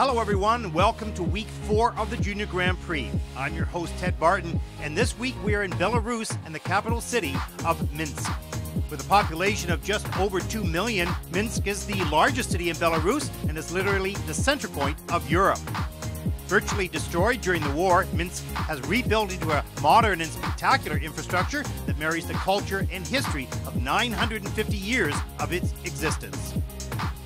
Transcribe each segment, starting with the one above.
Hello everyone, welcome to week 4 of the Junior Grand Prix. I'm your host Ted Barton, and this week we are in Belarus and the capital city of Minsk. With a population of just over 2 million, Minsk is the largest city in Belarus and is literally the center point of Europe. Virtually destroyed during the war, Minsk has rebuilt into a modern and spectacular infrastructure that marries the culture and history of 950 years of its existence.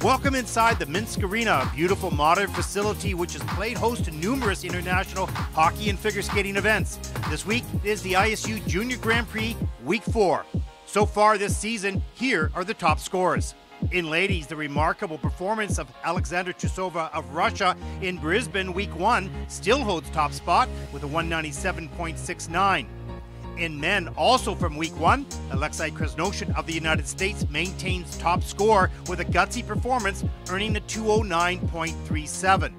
Welcome inside the Minsk Arena, a beautiful modern facility which has played host to numerous international hockey and figure skating events. This week is the ISU Junior Grand Prix Week 4. So far this season, here are the top scores. In ladies, the remarkable performance of Alexandra Chusova of Russia in Brisbane Week 1 still holds top spot with a 197.69. In men, also from Week 1, Alexei Krasnoshin of the United States maintains top score with a gutsy performance, earning a 209.37.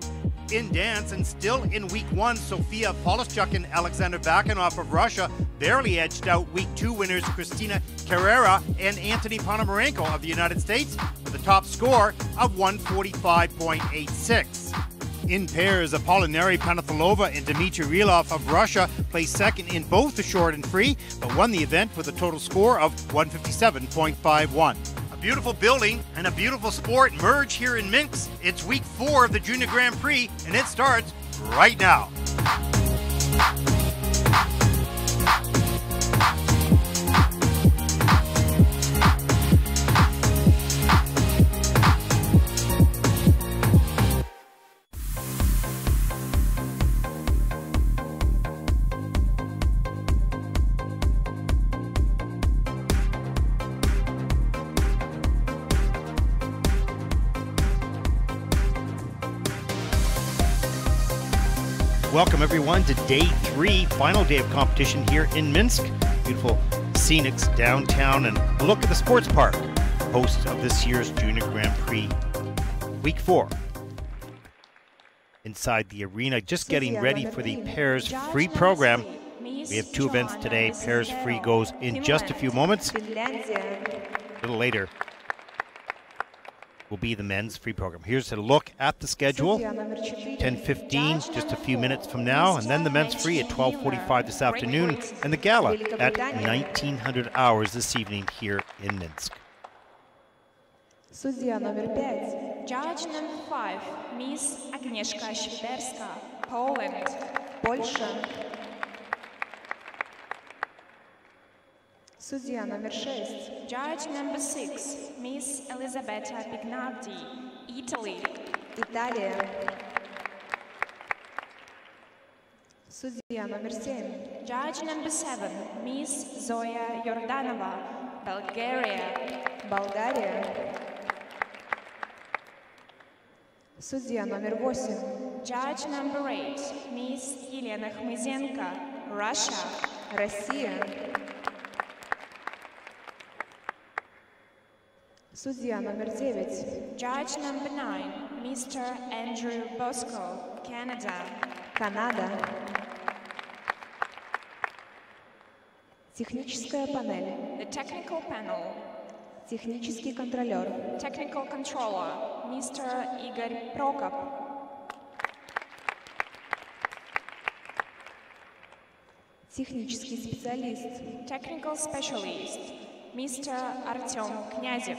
In dance, and still in Week 1, Sofia Polishchuk and Alexander Bakanov of Russia barely edged out Week 2 winners Kristina Carrera and Anthony Ponomarenko of the United States with a top score of 145.86. In pairs, Apolinari Panatholova and Dmitry Rylov of Russia placed second in both the short and free, but won the event with a total score of 157.51. A beautiful building and a beautiful sport merge here in Minsk. It's week 4 of the Junior Grand Prix, and it starts right now. Welcome everyone to day 3, final day of competition here in Minsk. Beautiful scenics downtown and a look at the sports park, host of this year's Junior Grand Prix Week 4. Inside the arena, just getting ready for the pairs free program. We have 2 events today. Pairs free goes in just a few moments. A little later will be the men's free program. Here's a look at the schedule. 10:15, just a few minutes from now, and then the men's free at 12:45 this afternoon, and the gala at 1900 hours this evening here in Minsk. Судья номер 5. Judge number 5, Miss Agnieszka Świderska, Poland, Польша. Судья номер 6. Judge number 6, Miss Elisabetta Pignatti, Italy, Italia. Судья номер 7. Judge number 7, Miss Zoya Yordanova, Bulgaria, Bulgaria. Судья номер 8. Judge number 8, Miss Елена Хмызенко, Russia, Россия. Судья номер 9. Judge number 9, Mr. Andrew Bosco, Canada, Канада. Техническая панель. The technical panel. Технический контролер. Technical controller, Mr. Игорь Прокоп. Технический специалист. Technical specialist, Mr. Artyom Knязев.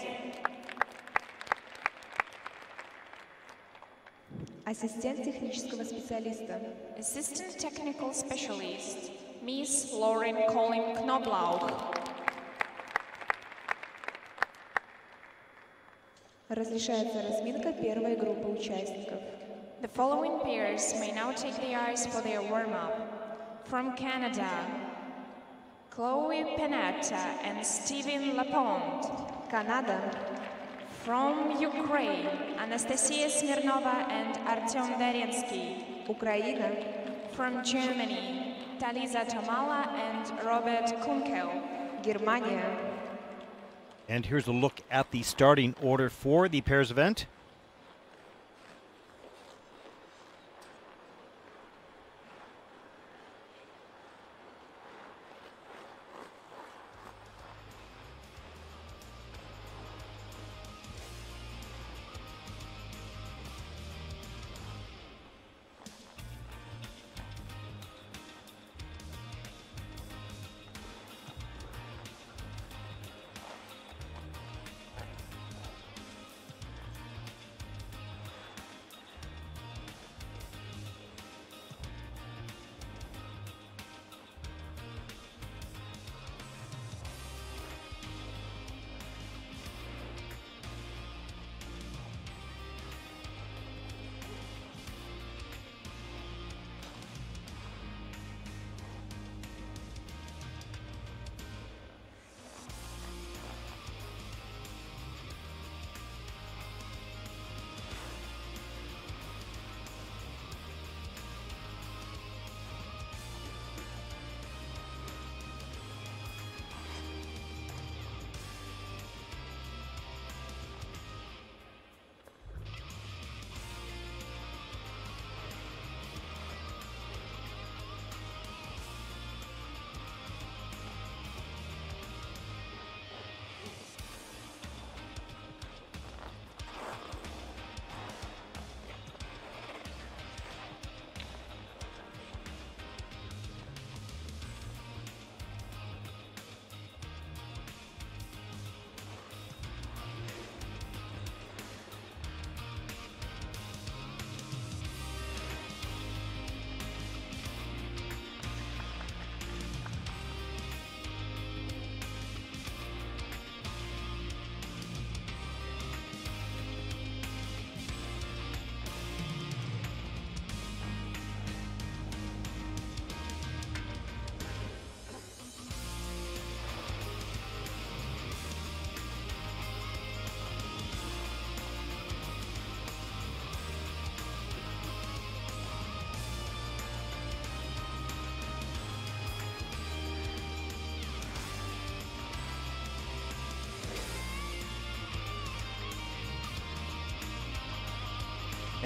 Ассистент технического специалиста. Assistant technical specialist, Miss Lauren Colin Knoblauch. Разрешается разминка первой группы участников. The following pairs may now take the ice for their warm-up. From Canada, Chloe Panetta and Steven Lapont, Canada. From Ukraine, Anastasia Smirnova and Artyom Darensky, Ukraine. From Germany, Talisa Tomala and Robert Kunkel, Germania. And here's a look at the starting order for the pairs event.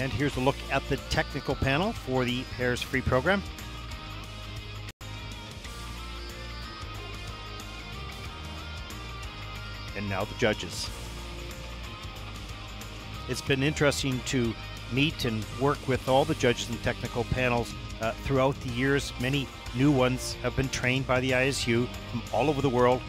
And here's a look at the technical panel for the Pairs Free program. And now the judges. It's been interesting to meet and work with all the judges and technical panels throughout the years. Many new ones have been trained by the ISU from all over the world.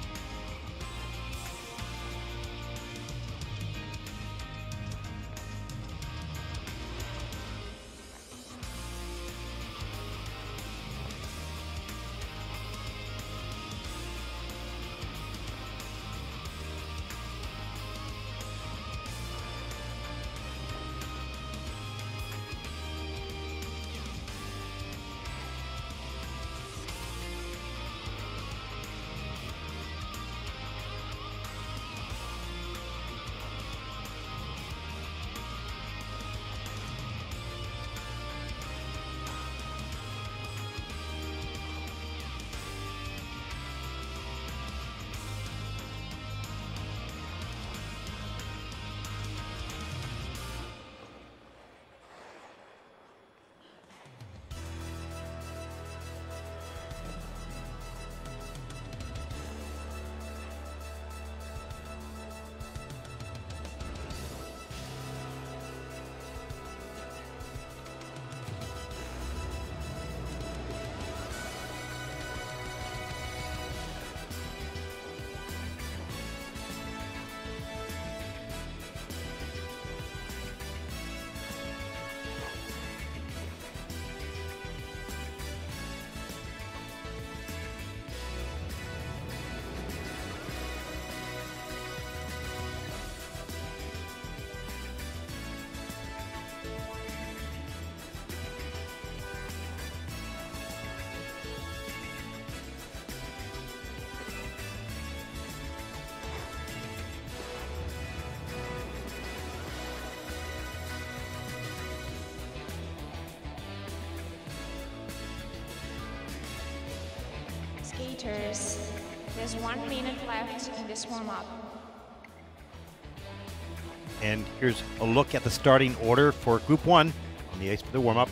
Skaters, there's 1 minute left in this warm-up. And here's a look at the starting order for Group 1 on the ice for the warm-up.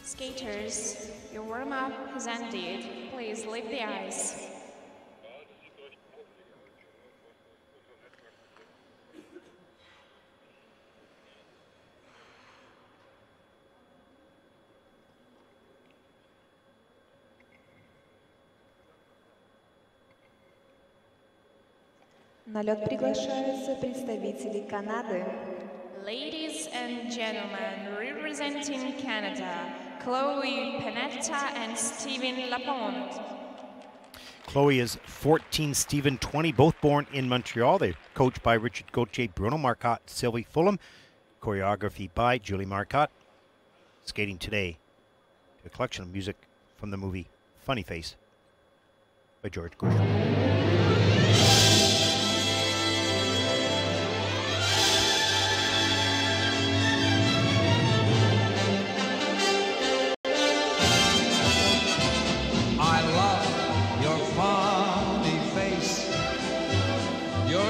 Skaters, your warm-up has ended. Please leave the ice. На лед приглашаются представители Канады. Ladies and gentlemen, representing Canada, Chloe Panetta and Stephen Lapont. Chloe is 14, Stephen 20, both born in Montreal. They're coached by Richard Gauthier, Bruno Marcotte, Sylvie Fulham. Choreography by Julie Marcotte. Skating today to a collection of music from the movie Funny Face by George Gershwin.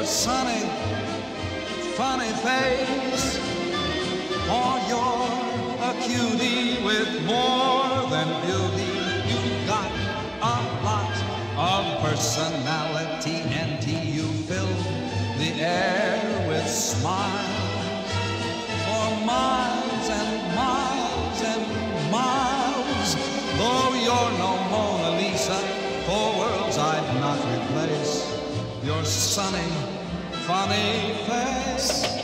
Sunny, funny face, or you're a cutie with more than beauty. You've got a lot of personality, and you fill the air with smiles for miles and miles and miles. Though you're no Mona Lisa, for worlds I'd not replace. You're sunny, funny face.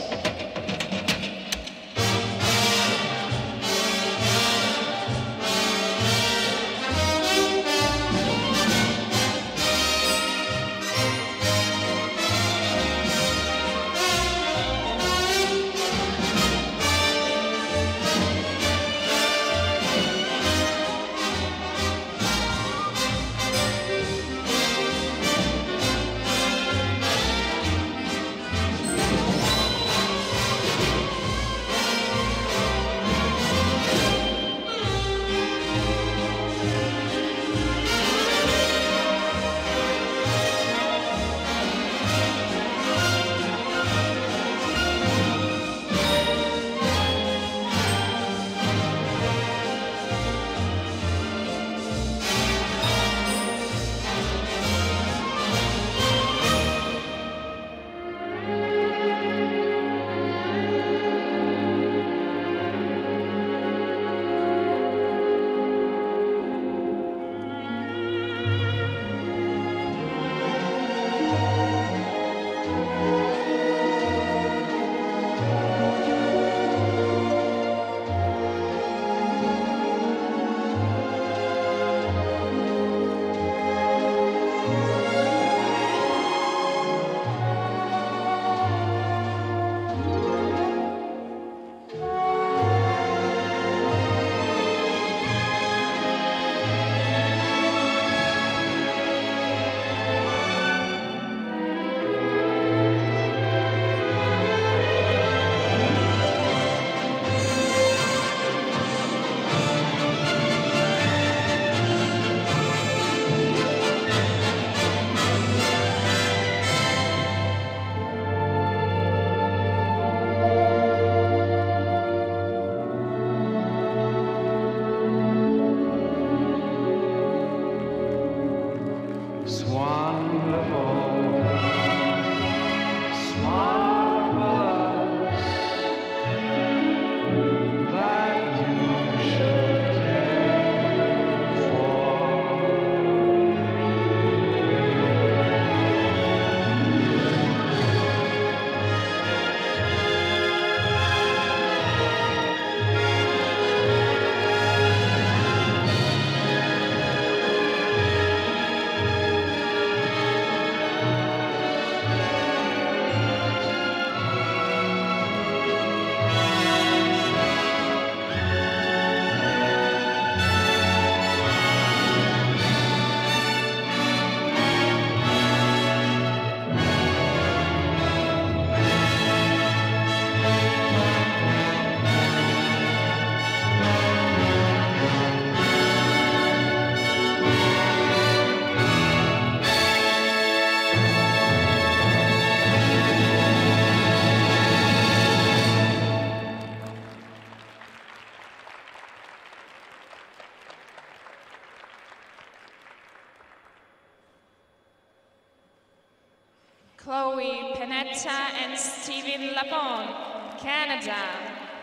Chloe Panetta and Steven Lapon, Canada.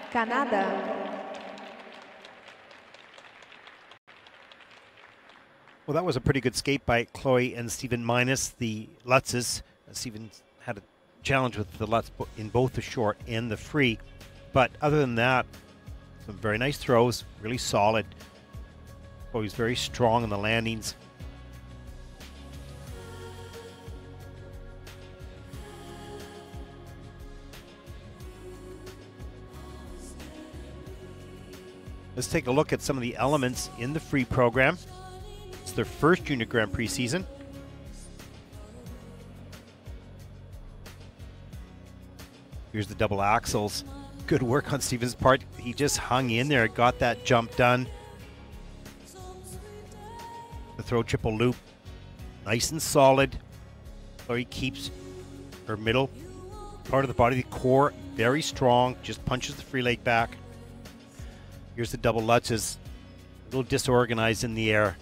Canada. Well, that was a pretty good skate by Chloe and Steven, minus the Lutzes. Steven had a challenge with the Lutz in both the short and the free. But other than that, some very nice throws, really solid. Chloe's very strong in the landings. Let's take a look at some of the elements in the free program. It's their first Junior Grand Prix season. Here's the double axels. Good work on Steven's part. He just hung in there, got that jump done. The throw triple loop, nice and solid. So he keeps her middle part of the body, the core, very strong, just punches the free leg back. Here's the double Lutzes, a little disorganized in the air.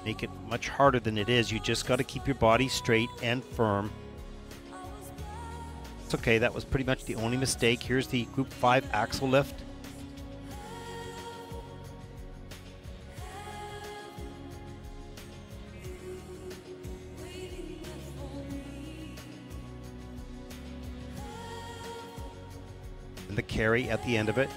Make it much harder than it is. You just got to keep your body straight and firm. It's okay, that was pretty much the only mistake. Here's the Group 5 axle lift. and the carry at the end of it.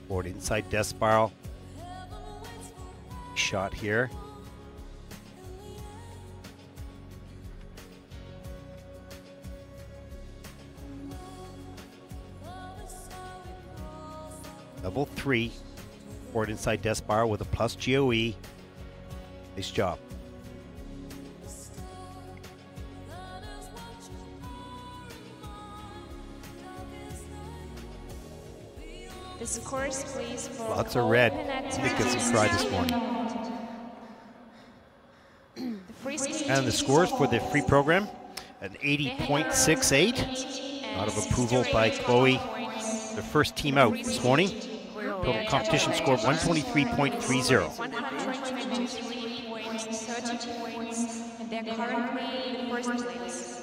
Forward inside death spiral. Shot here. Level 3. Forward inside death spiral with a plus GOE. Nice job. The scores, please, for Lots of red. I think it's a try this morning. And the scores for the free program, an 80.68. Out of approval by Chloe, the first team out this morning. Total competition score 123.30. 123.30 points, and they're currently in first place.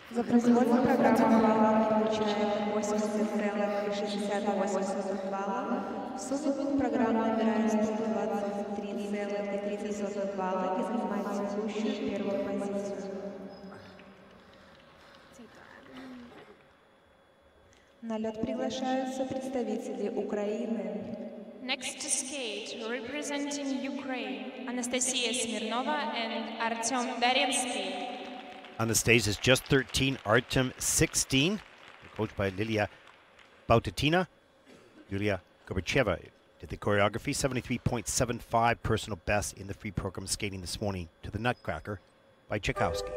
За производство программы баллов получает 80,68 баллов. В сумме программа набирает 123,30 балла и занимает текущую первую позицию. На лед приглашаются представители Украины. Next to skate, representing Ukraine, Anastasia Smirnova and Artem Darensky. Anastasia is just 13, Artem 16. Coached by Lilia Bautatina. Yulia Gorbacheva did the choreography. 73.75 personal best in the free program skating this morning to the Nutcracker by Tchaikovsky.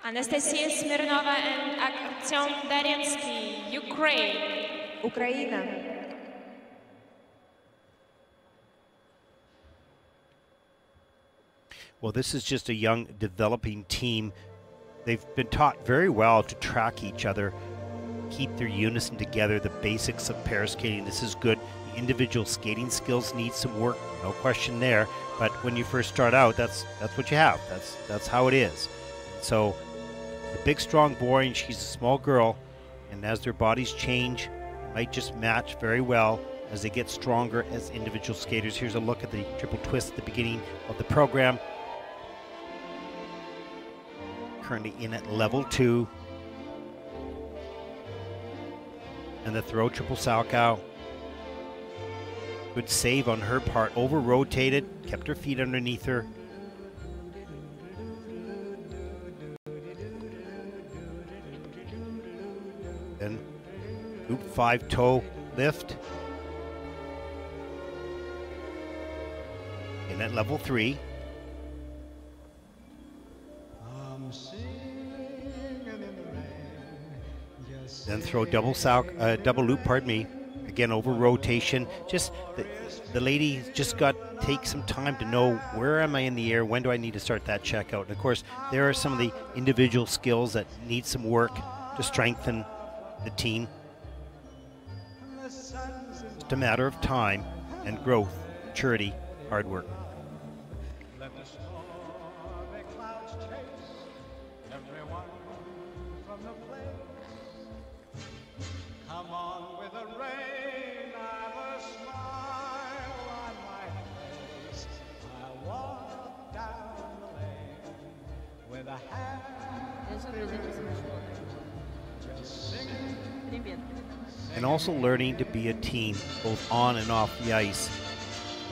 Anastasia Smirnova and Artyom Darensky, Ukraine. Украина. Well, this is just a young developing team. They've been taught very well to track each other, keep their unison together, the basics of pair skating. This is good. The individual skating skills need some work, no question there. But when you first start out, that's what you have. That's how it is. So the big, strong boy, and she's a small girl, and as their bodies change, might just match very well as they get stronger as individual skaters. Here's a look at the triple twist at the beginning of the program. Currently in at level 2. And the throw triple Salchow. Good save on her part. Over rotated, kept her feet underneath her. Then loop 5 toe lift. In at level 3. Then throw double loop, pardon me. Again, over rotation. Just the lady just got to take some time to know where am I in the air, when do I need to start that checkout. And of course, there are some of the individual skills that need some work to strengthen the team. Just a matter of time and growth, maturity, hard work. And also learning to be a team, both on and off the ice,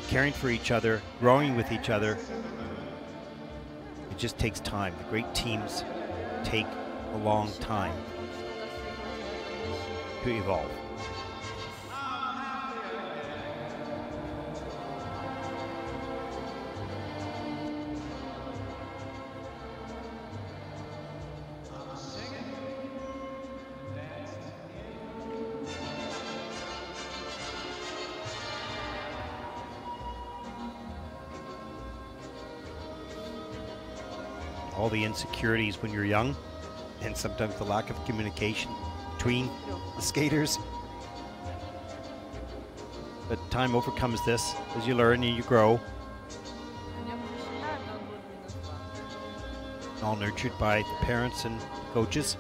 caring for each other, growing with each other. It just takes time. The great teams take a long time to evolve. All the insecurities when you're young, and sometimes the lack of communication between the skaters. But time overcomes this as you learn and you grow. All nurtured by the parents and coaches.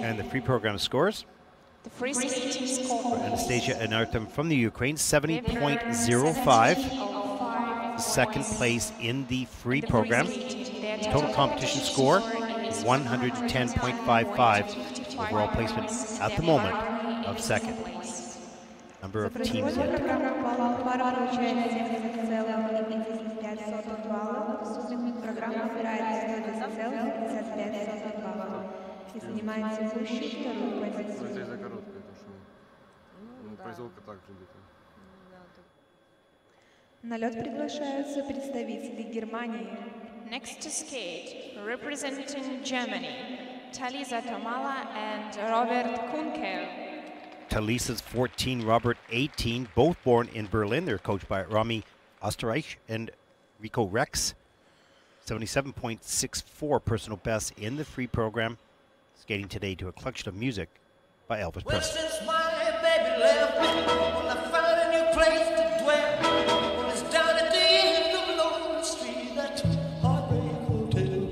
And the free program scores. The free skating score. Anastasia and Artem from the Ukraine, 70.05. The second place in the free program. Total competition score, 110.55. Overall placement at the moment of second. Number of teams yet to come. На лед приглашаются представители Германии. Next to skate, representing Germany, Talisa Tomala and Robert Kunkel. Talisa's 14, Robert 18, both born in Berlin. They're coached by Rami Osterreich and Rico Rex. 77.64 personal best in the free program. Skating today to a collection of music by Elvis Presley. Well, since my baby left, well, I found a new place to dwell. Well, it's down at the end of Lonely Street, that heartbreak hotel.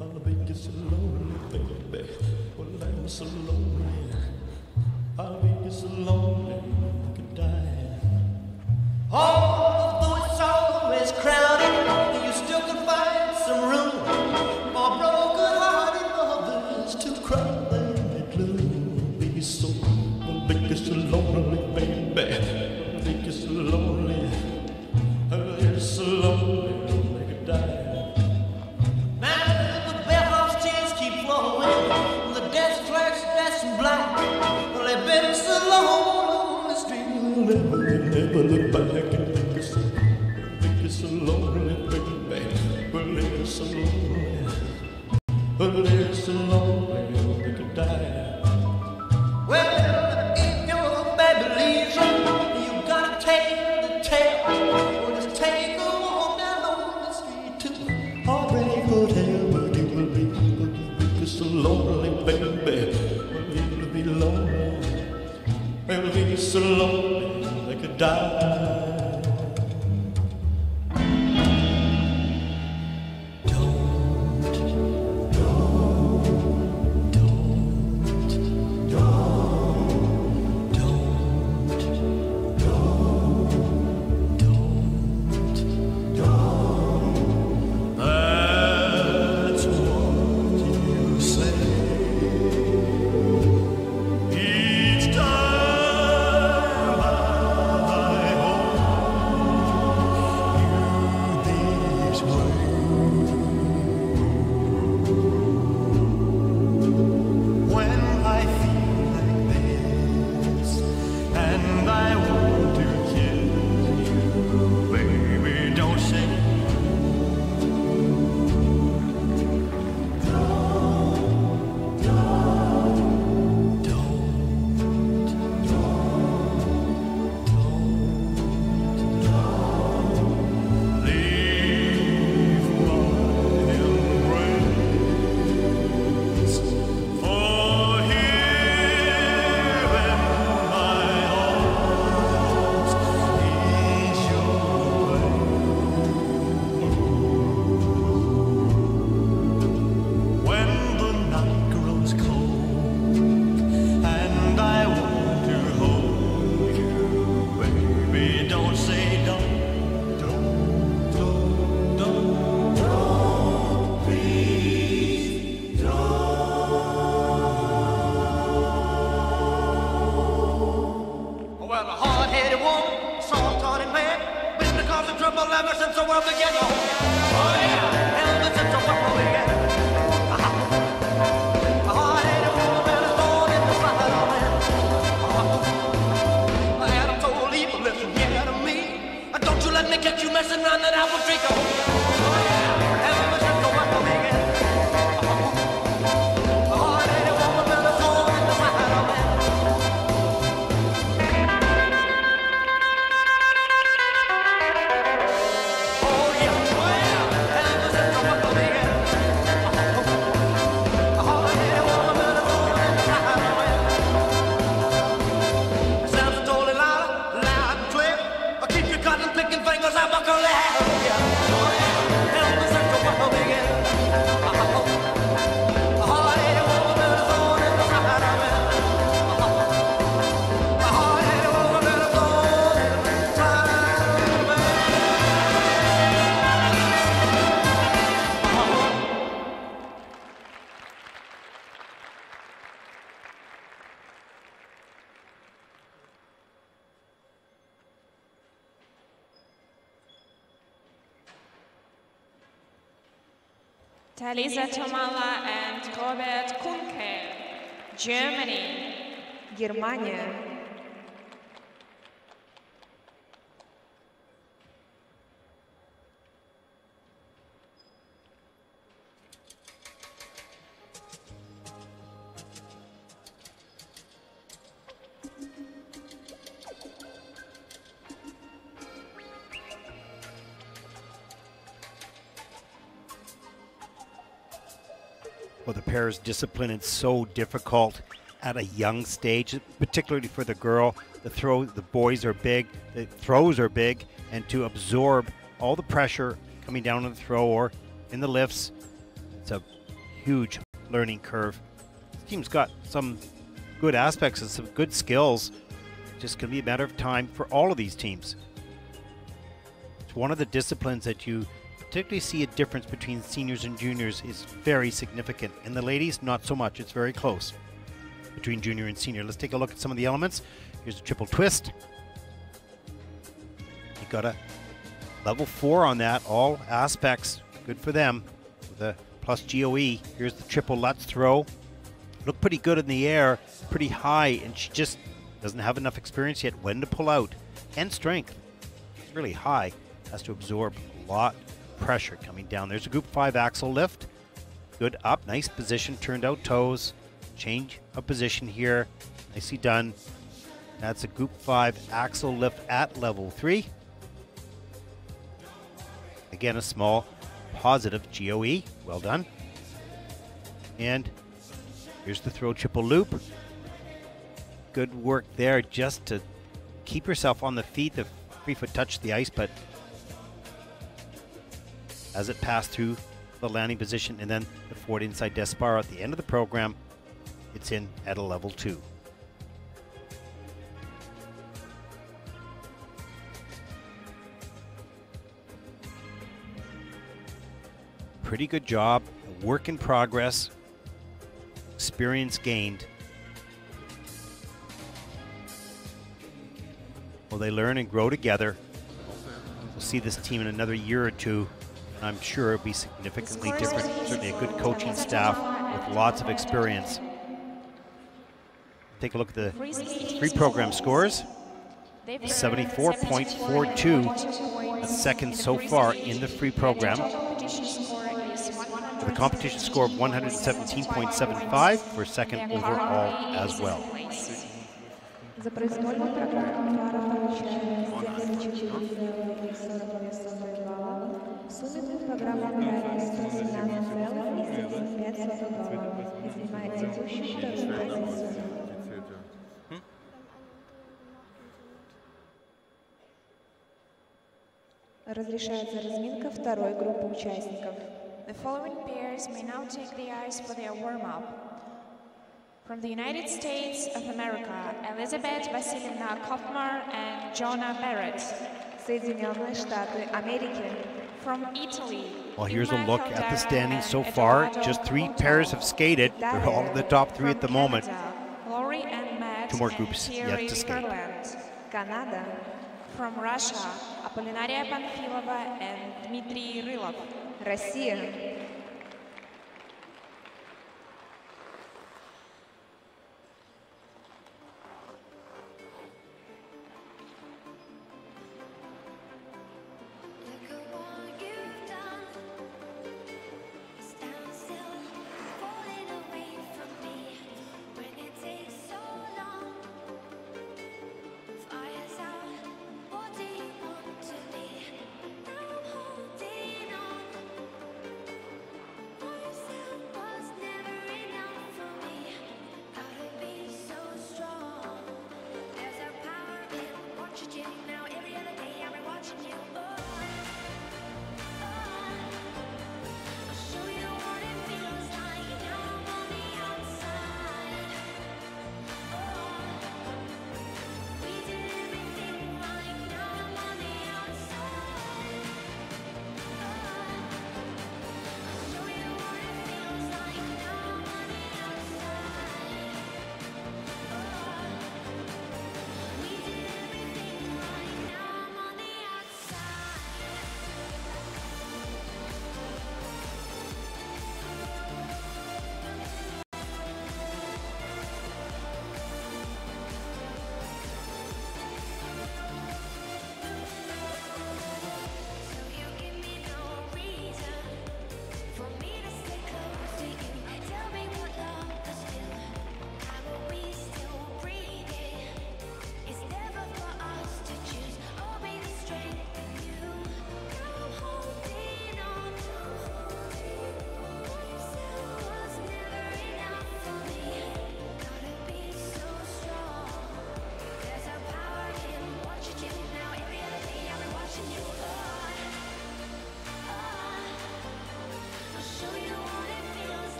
I'll be just so lonely, baby. Well, I'm so lonely. I'll be just so lonely, I could die. Although it's always crowded, you still can find some room for broken-hearted lovers to cry their blue. Be so lonely, baby. Be so lonely. You're so lonely, I could die. Now the never look back and think you're so lonely, baby. Well, it's so lonely. Well, it's so lonely they could die. Well, if your baby leaves you gotta take the tail. Or just take a walk down on the street to Heartbreak Hotel. But you will be so lonely, baby. Well, you will be lonely. Well, be so lonely they could die. Talisa Tomala and Robert Kunke, Germany. Германия. Well, the pair's discipline is so difficult at a young stage, particularly for the girl. The boys are big, the throws are big, and to absorb all the pressure coming down on the throw or in the lifts, it's a huge learning curve. This team's got some good aspects and some good skills. It's just going to be a matter of time for all of these teams. It's one of the disciplines that you particularly see a difference between seniors and juniors is very significant. In the ladies, not so much. It's very close between junior and senior. Let's take a look at some of the elements. Here's a triple twist. You got a level 4 on that. All aspects good for them with a plus GOE. Here's the triple Lutz throw. Looked pretty good in the air, pretty high, and she just doesn't have enough experience yet when to pull out. and strength. It's really high, has to absorb a lot of pressure coming down. There's a group 5 axle lift. Good up, nice position, turned out toes. Change of position here, nicely done. That's a group 5 axle lift at level 3. Again, a small positive GOE, well done. And here's the throw triple loop. Good work there just to keep yourself on the feet. The free foot touched the ice, but as it passed through the landing position and then the forward inside death spiral at the end of the program, it's in at a level 2. Pretty good job, a work in progress, experience gained. Well, they learn and grow together. We'll see this team in another year or two, and I'm sure it'll be significantly different. Certainly a good coaching staff with lots of experience. Take a look at the free program scores. 74.42, that's second so far in the free program. The competition score of 117.75 for second overall as well. За произвольную программу пара получает 74,42 балла. В сумме программа набирает 117,75 баллов и занимает текущую вторую позицию. Разрешается разминка второй группы участников. The following pairs may now take the ice for their warm-up. From the United States of America, Elizabeth Vasilyevna Kopmar and Jonah Barrett. Соединенные Штаты Америки. From Italy. Well, here's a look at the standings so far. Just 3 pairs have skated. They're all in the top 3 at the moment. Lori and Matt 2 more groups yet to skate. Canada. From Russia, Apolinaria Panfilova and Dmitry Rylov. Россия.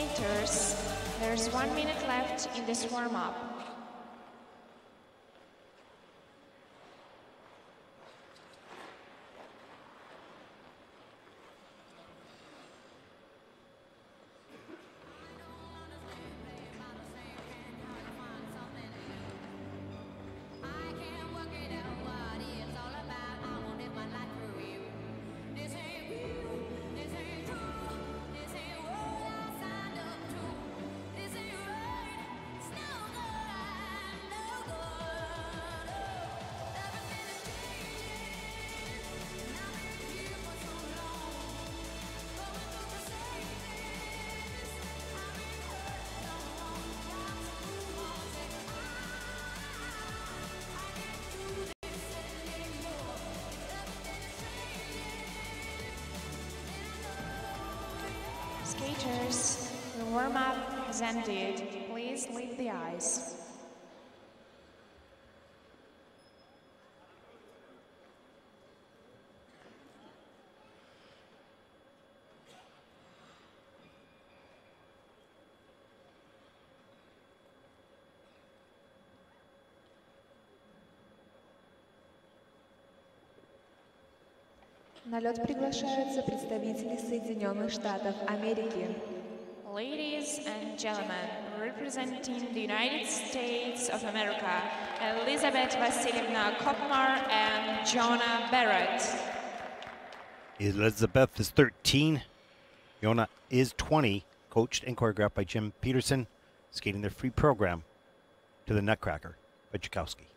Skaters, there's 1 minute left in this warm-up. Skaters, the warm-up has ended. Please leave the ice. На лед приглашаются представители Соединенных Штатов Америки. Ladies and gentlemen, representing the United States of America, Elizabeth Vasilyevna Kopmar and Jonah Barrett. Elizabeth is 13. Yona is 20, coached and choreographed by Jim Peterson, skating their free program to the Nutcracker by Tchaikovsky.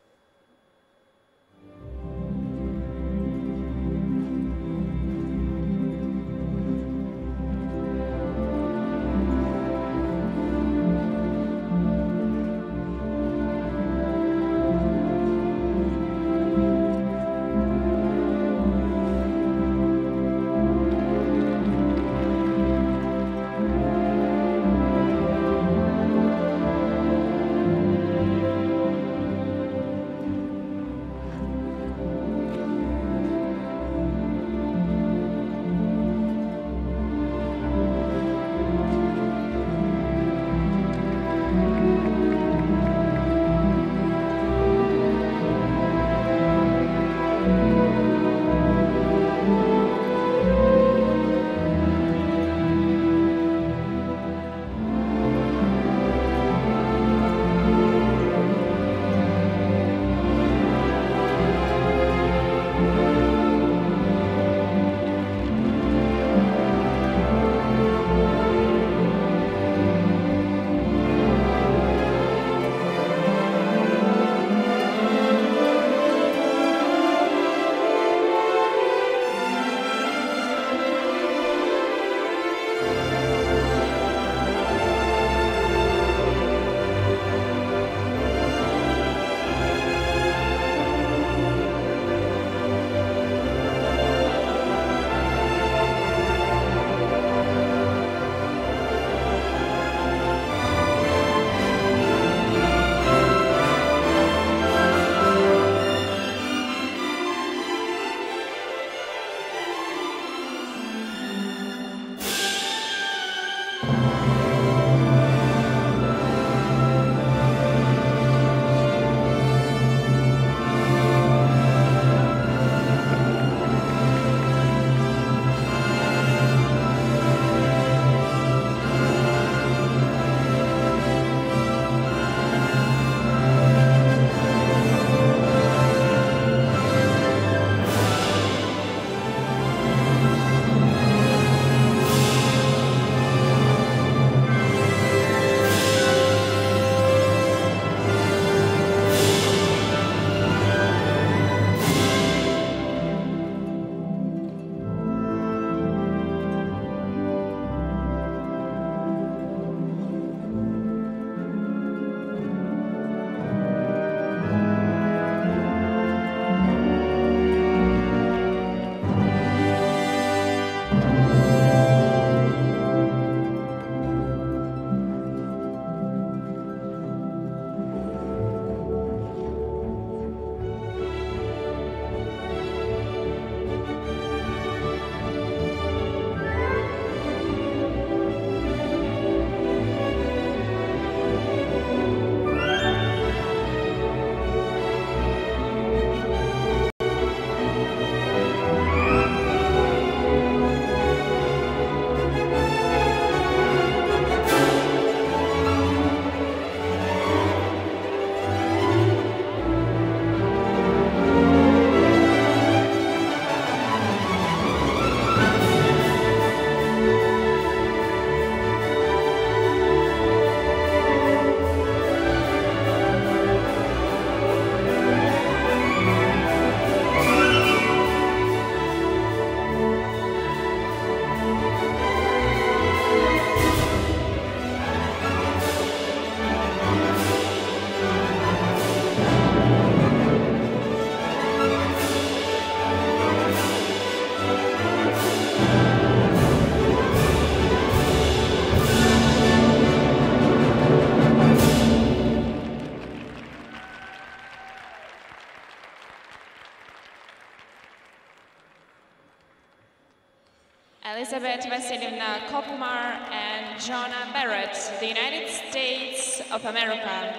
Elizabeth Vasilievna Kopmar and Jonna Barrett, the United States of America.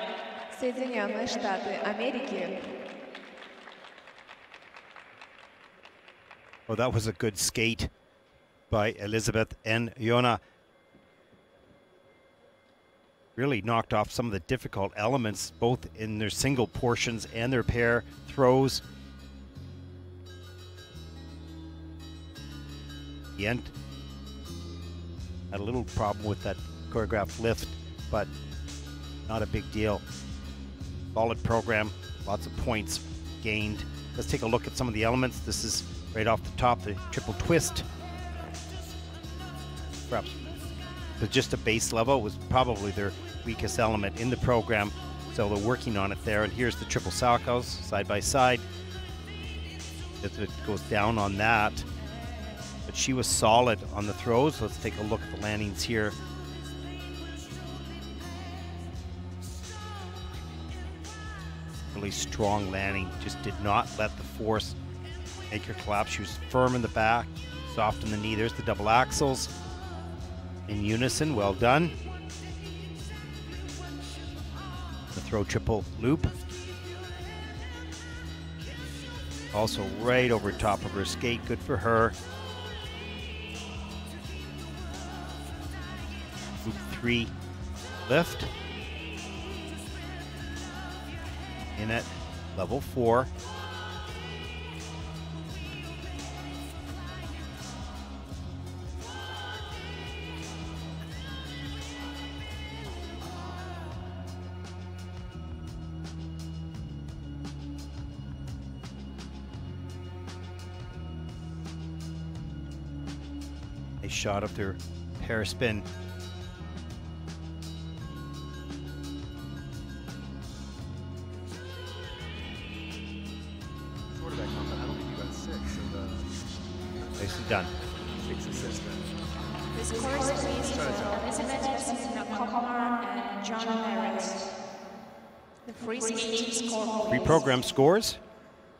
Соединенные Штаты Америки. Oh, that was a good skate by Elizabeth and Jonna. Really knocked off some of the difficult elements, both in their single portions and their pair throws. The end had a little problem with that choreographed lift, but not a big deal. Solid program, lots of points gained. Let's take a look at some of the elements. This is right off the top, the triple twist. Perhaps but just a base level was probably their weakest element in the program, so they're working on it there. And here's the triple salchows side by side. It goes down on that, but she was solid on the throws. Let's take a look at the landings here. Really strong landing, just did not let the force make her collapse. She was firm in the back, soft in the knee. There's the double axels in unison, well done. The throw triple loop. Also right over top of her skate, good for her. Loop 3 lift. In at level 4. A shot of their pair spin. Nicely done. 6 assists. This course please Elizabeth Vasilievna Kopmar and Jonna Barrett. The free skating score. Free program scores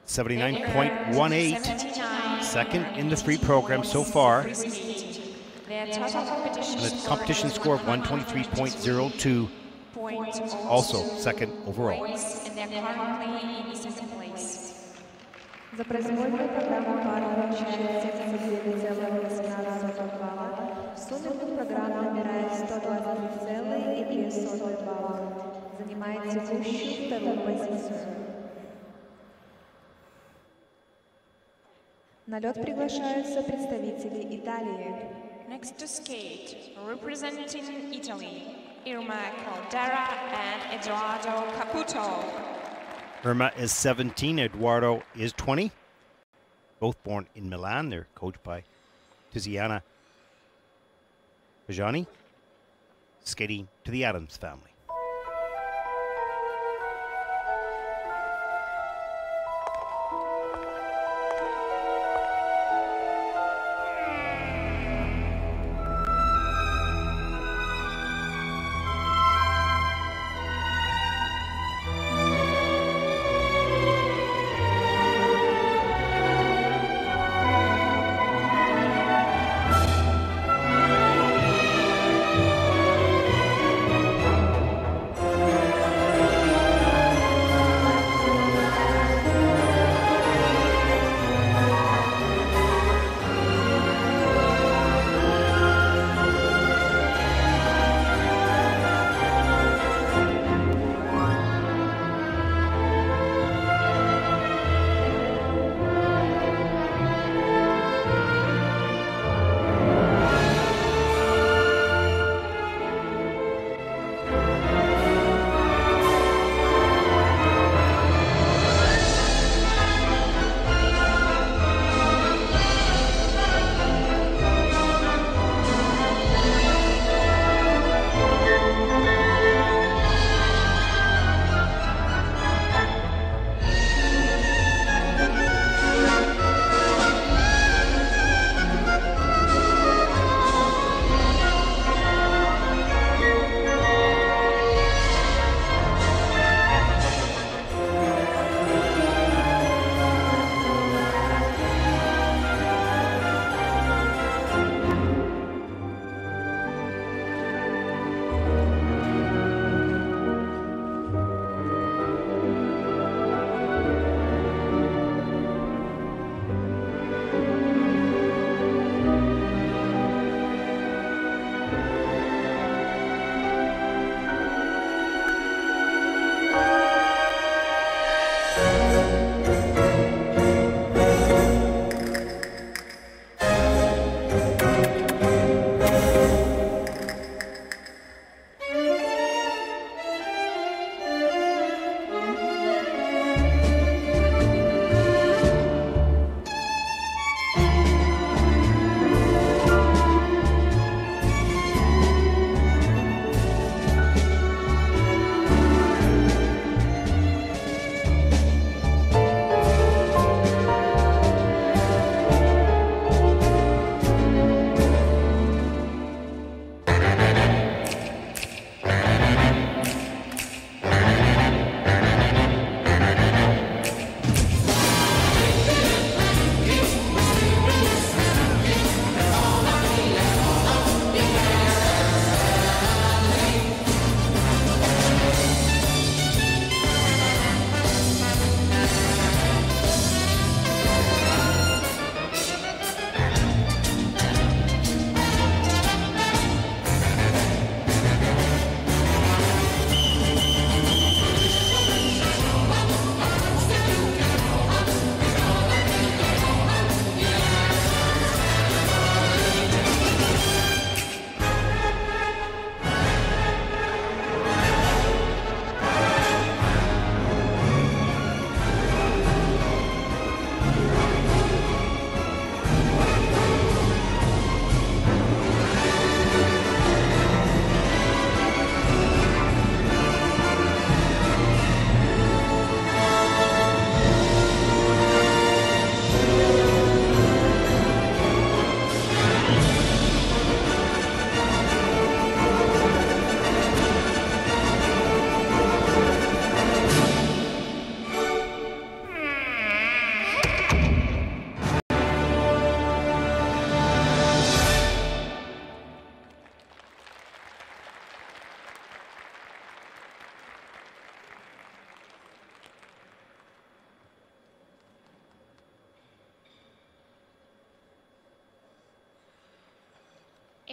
79.18. Second in the free program so far. Their total competition And a competition score of 123.02. Also second overall. And they're currently in second place. За произвольную программу пара получает 79,18 балла. В сумме программа набирает 123,2 балла. Занимает текущую вторую позицию. На лед приглашаются представители Италии. Next to skate, representing Italy, Irma Caldera and Edoardo Caputo. Irma is 17, Eduardo is 20. Both born in Milan. They're coached by Tiziana Pajani, skating to the Adams family.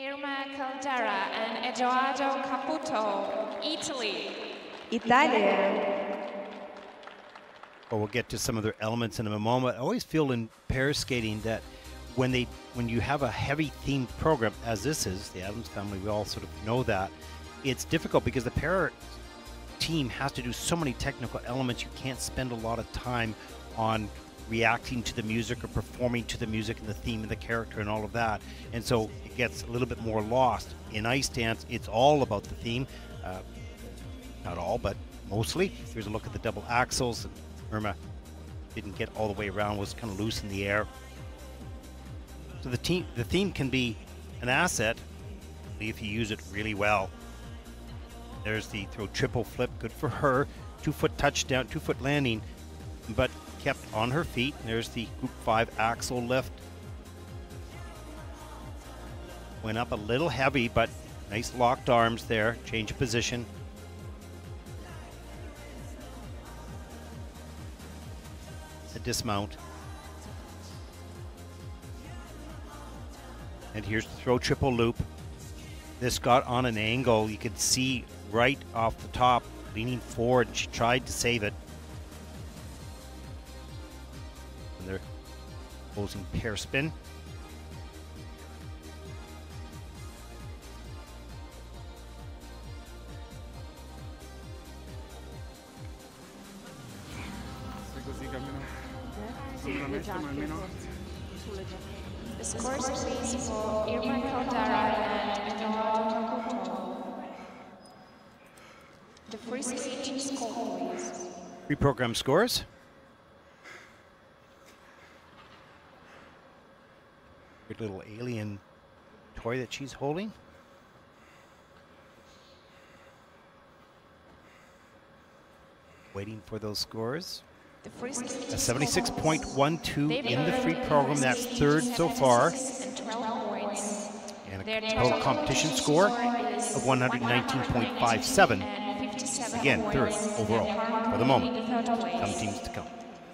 Irma Caldera and Edoardo Caputo, Italy. Italia. Well, we'll get to some of their elements in a moment. I always feel in pair skating that when you have a heavy themed program, as this is, the Addams Family, we all sort of know that, it's difficult because the pair team has to do so many technical elements. You can't spend a lot of time on reacting to the music or performing to the music and the theme and the character and all of that. And so it gets a little bit more lost. In ice dance, it's all about the theme. Not all, but mostly. Here's a look at the double axles. Irma didn't get all the way around, was kind of loose in the air. So the theme can be an asset if you use it really well. There's the throw triple flip, good for her. 2-foot touchdown, 2-foot landing, but kept on her feet. There's the group 5 axle lift. Went up a little heavy, but nice locked arms there. Change of position. A dismount. And here's the throw triple loop. This got on an angle. You could see right off the top, leaning forward. She tried to save it. And they're closing pair spin. The scores please for Irma Caldera and Edoardo Caputo. The free skate score please. Pre-program scores. Good little alien toy that she's holding. Waiting for those scores. A 76.12 in the free program. That's third so far. And a total competition score of 119.57. Again, third overall for the moment. Some teams to come.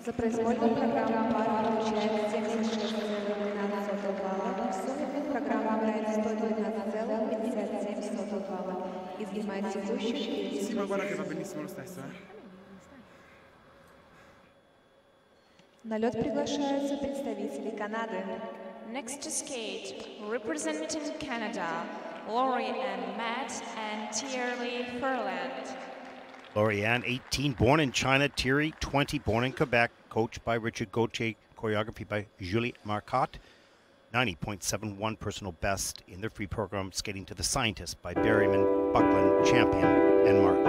За произвольную программу пара получает 76,12 балла. В сумме программа набирает 119,57 балла. Изгибает текущую. Sì, ma guarda che va benissimo lo stesso, На лед приглашаются представители Канады. Next to skate, representing Canada, Lori-Ann Matt and Thierry Furland. Lori-Ann, 18, born in China. Thierry, 20, born in Quebec. Coached by Richard Gauthier. Choreography by Julie Marcotte. 90.71 personal best in their free program. Skating to the Scientist by Berryman, Buckland, Champion, and Martin.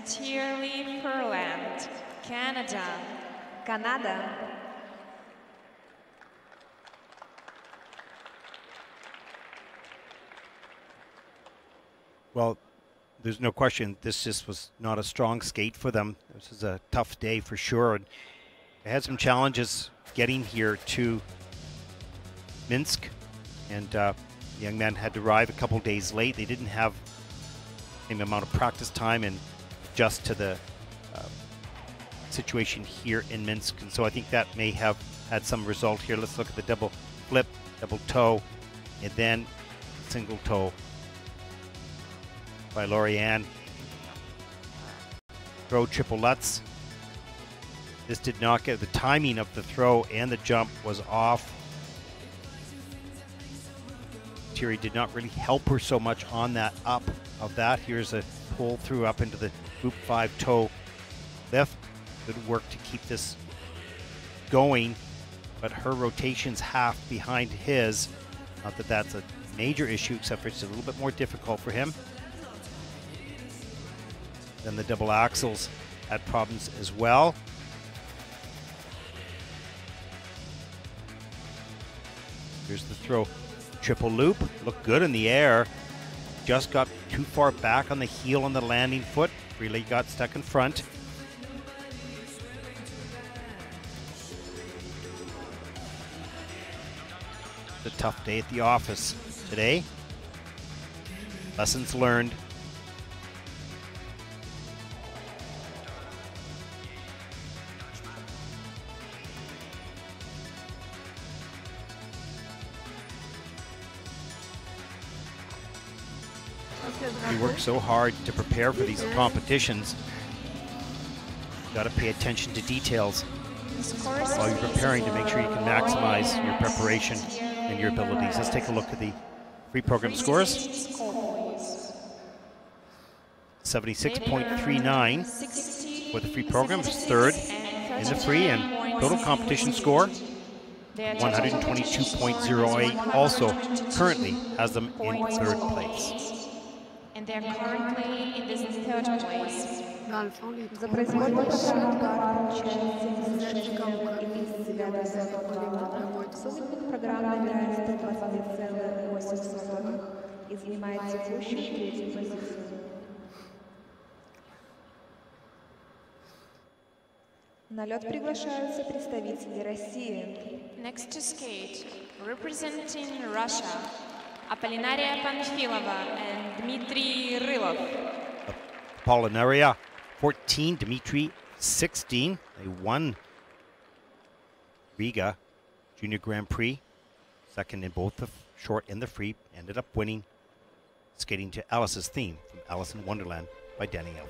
Sincerely Furland, Canada. Канада. Well, there's no question this just was not a strong skate for them. This is a tough day for sure. And they had some challenges getting here to Minsk, and the young men had to arrive a couple days late. They didn't have the same amount of practice time and adjust to the situation here in Minsk, and so I think that may have had some result here. Let's look at the double flip, double toe, and then single toe by Lorianne. Throw triple Lutz. This did not get the timing of the throw, and the jump was off. Thierry did not really help her so much on that up of that. Here's a pull through up into the group 5 toe lift. Good work to keep this going, but her rotation's half behind his. Not that that's a major issue, except for it's a little bit more difficult for him. Then the double axles had problems as well. Here's the throw. Triple loop, looked good in the air. Just got too far back on the heel on the landing foot. Really got stuck in front. It's a tough day at the office today. Lessons learned. We work so hard to prepare for these competitions. You got to pay attention to details while you're preparing to make sure you can maximize your preparation and your abilities. Let's take a look at the free program scores. 76.39 for the free program, is third in the free, and total competition score 122.08, also currently has them in third place. And they're currently in this third place. За производной программой Суммитник программы набирает 120,8 и занимает текущую третью позицию. На лед приглашаются представители России. Next to skate, representing Russia, Apolinaria Panfilova and Dmitry Rylov. Apolinaria 14, Dmitry 16. They won Riga Junior Grand Prix, second in both the short and the free, ended up winning, skating to Alice's theme from Alice in Wonderland by Danielle.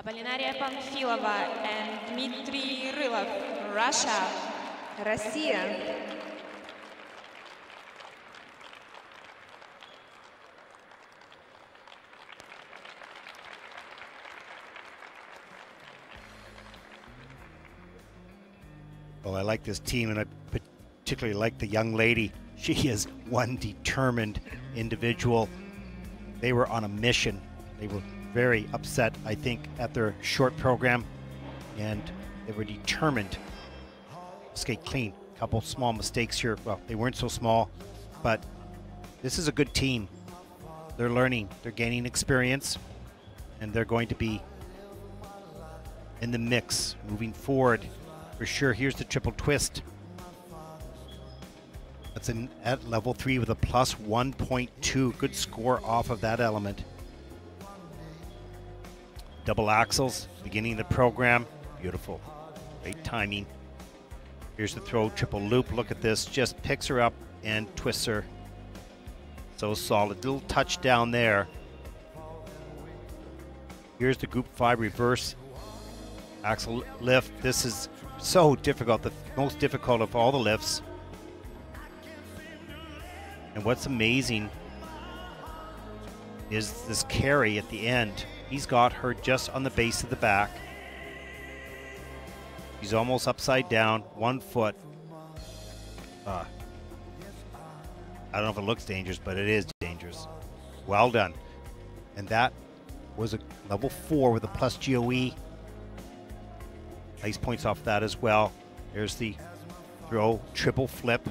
Apolinaria Pamfilova and Dmitry Rylov, Russia. Россия. Well, I like this team, and I particularly like the young lady. She is one determined individual. They were on a mission. They were very upset, I think, at their short program, and they were determined to skate clean. A couple small mistakes here. Well, they weren't so small, but this is a good team. They're learning, they're gaining experience, and they're going to be in the mix moving forward for sure. Here's the triple twist. That's at level 3 with a plus 1.2. Good score off of that element. Double axels, beginning of the program. Beautiful. Great timing. Here's the throw, triple loop. Look at this. Just picks her up and twists her. So solid. Little touch down there. Here's the group 5 reverse axel lift. This is so difficult, the most difficult of all the lifts. And what's amazing is this carry at the end. He's got her just on the base of the back. He's almost upside down, 1 foot. I don't know if it looks dangerous, but it is dangerous. Well done. And that was a level 4 with a plus GOE. Nice points off that as well. There's the throw, triple flip.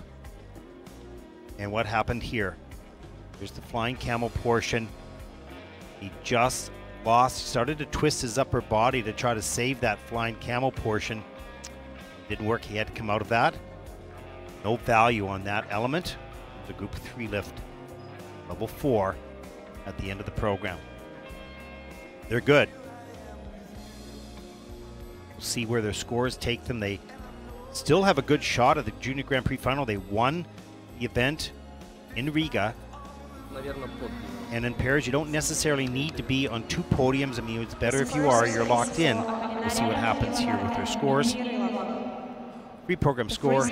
And what happened here? Here's the flying camel portion. He just lost, started to twist his upper body to try to save that flying camel portion. Didn't work, he had to come out of that. No value on that element. The group 3 lift, level 4 at the end of the program. They're good. We'll see where their scores take them. They still have a good shot at the Junior Grand Prix final. They won the event in Riga. And in pairs, you don't necessarily need to be on 2 podiums. I mean, it's better if you are. You're locked in. We'll see what happens here with their scores. Free program score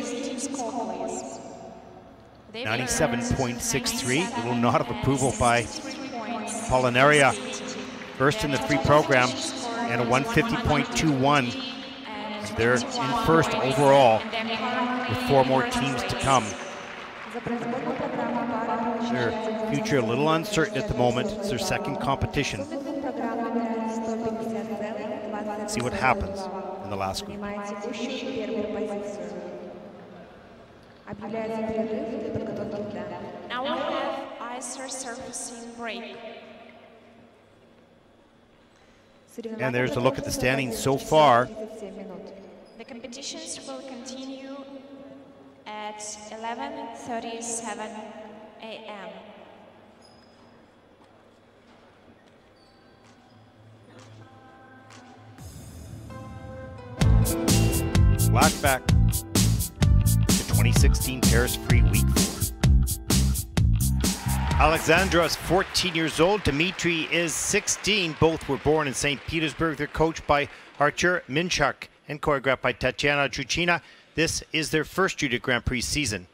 97.63. A little nod of approval by Apolinaria. First in the free program, and a 150.21. They're in first overall with 4 more teams to come. Their future a little uncertain at the moment. It's their second competition. Let's see what happens in the last group. Now we have ice surfacing break. And there's a look at the standings so far. The competitions will continue at 11:37 a.m. Flashback to 2016 Paris Free Week 4. Alexandra is 14 years old. Dmitry is 16. Both were born in St. Petersburg. They're coached by Artur Minchuk and choreographed by Tatiana Chuchina. This is their first Junior Grand Prix season.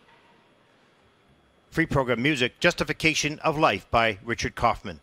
Free program music, Justification of Life by Richard Kaufman.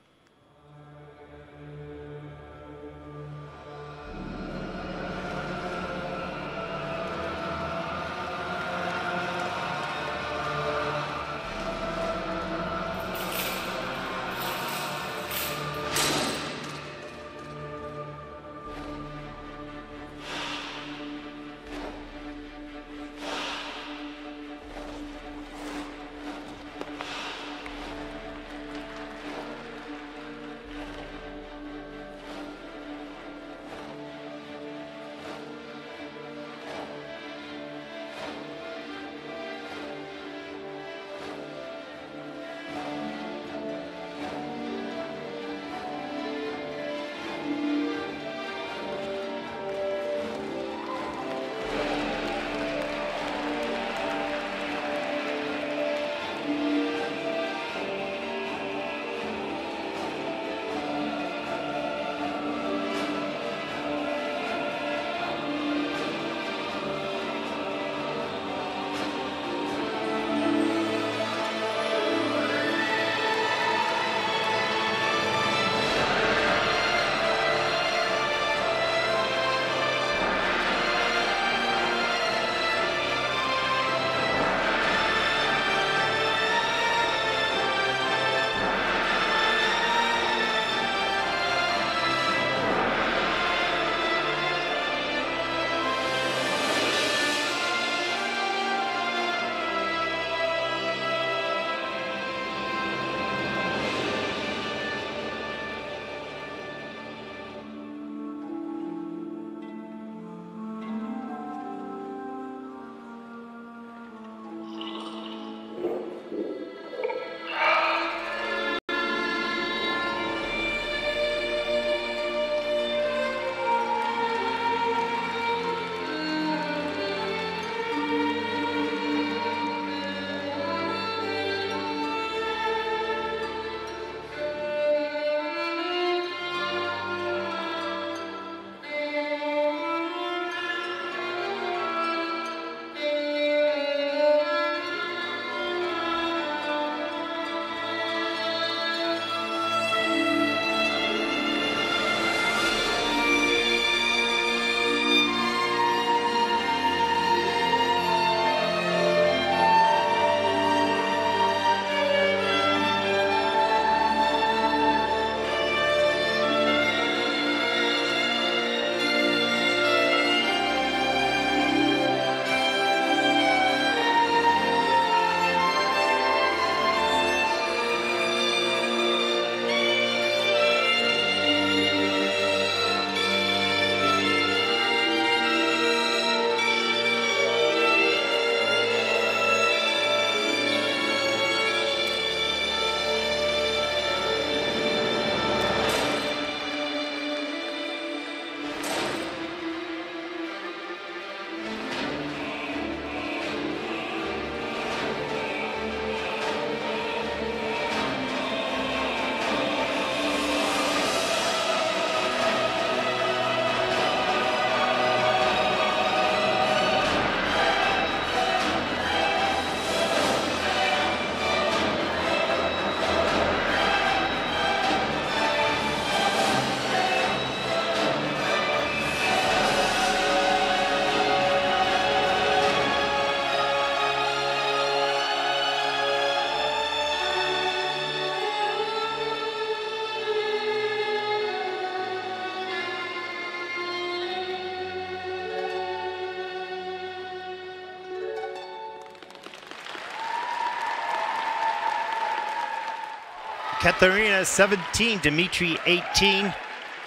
Katerina 17, Dmitry 18.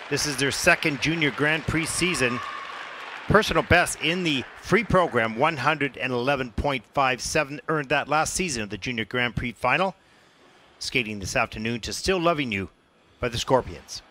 This is their second Junior Grand Prix season. Personal best in the free program, 111.57, earned that last season of the Junior Grand Prix final. Skating this afternoon to Still Loving You by the Scorpions.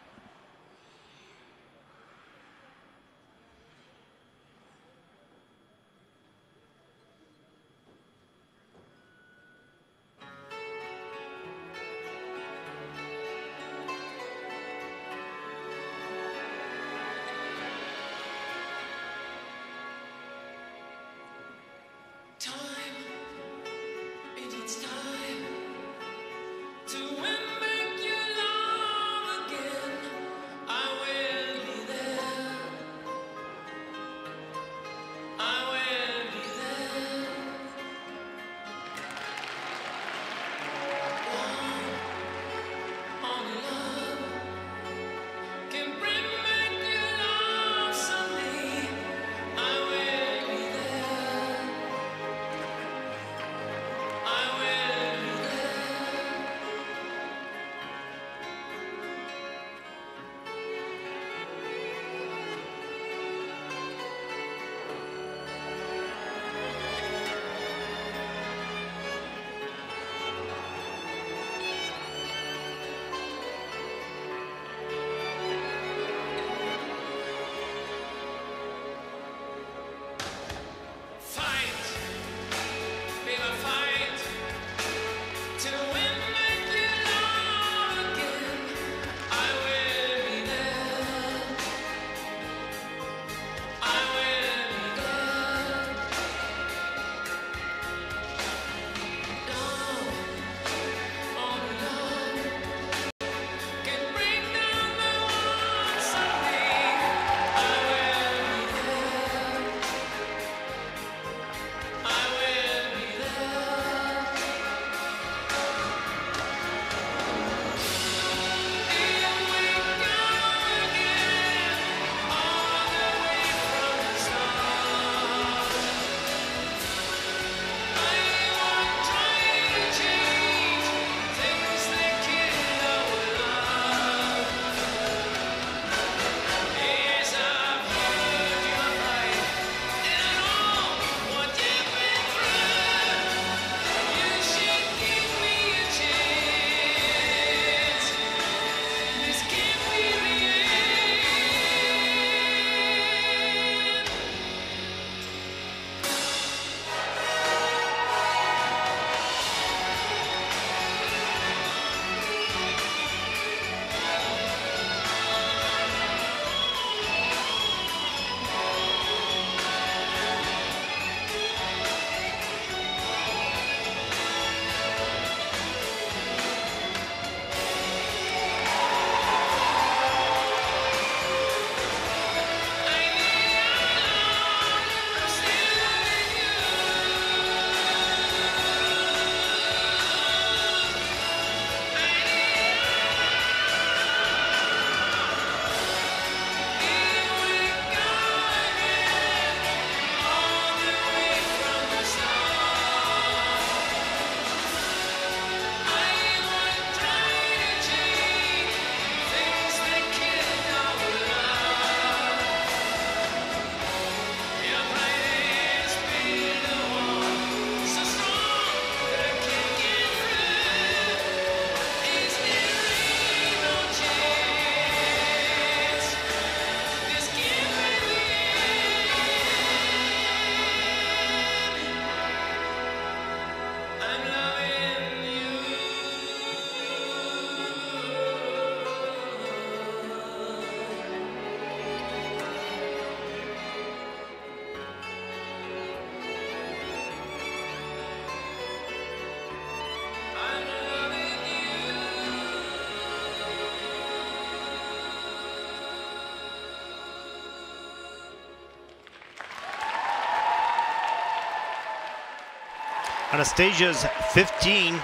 Anastasia's 15,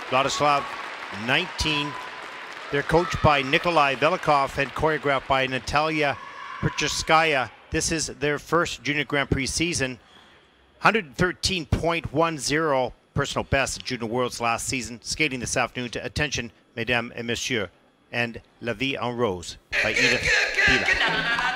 Vladislav 19. They're coached by Nikolai Velikov and choreographed by Natalia Percheskaya. This is their first Junior Grand Prix season. 113.10 personal best at Junior Worlds last season, skating this afternoon to Attention, Mesdames et Messieurs, and La Vie en Rose by Edith Bila.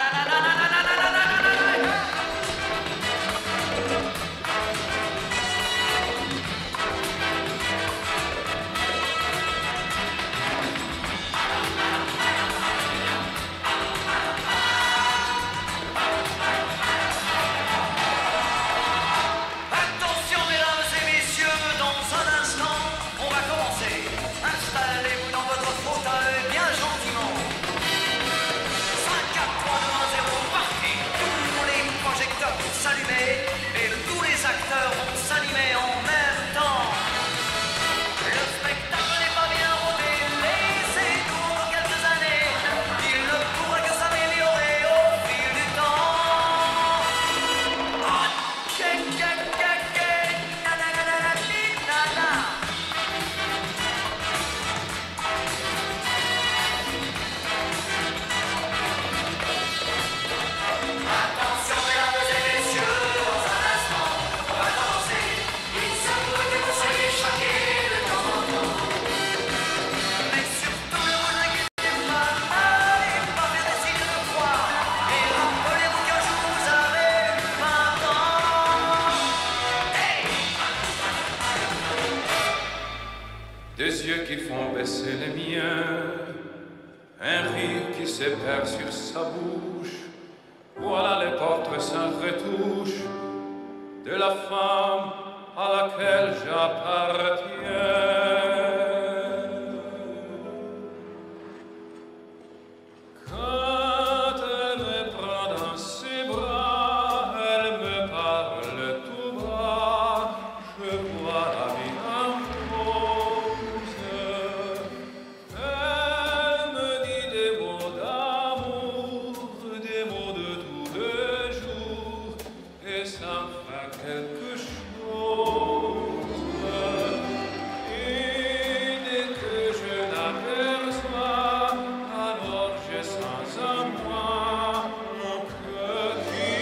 Des yeux qui font baisser les miens, un rire qui se perd sur sa bouche. Voilà les portraits sans retouche de la femme à laquelle j'appartiens. Quand elle me prend dans ses bras, elle me parle tout bas, je vois la vie en rose. Elle me dit des mots d'amour, des mots de tous les jours, et ça me fait quelque chose. Et dès que je l'aperçois, alors je sens en moi mon cœur qui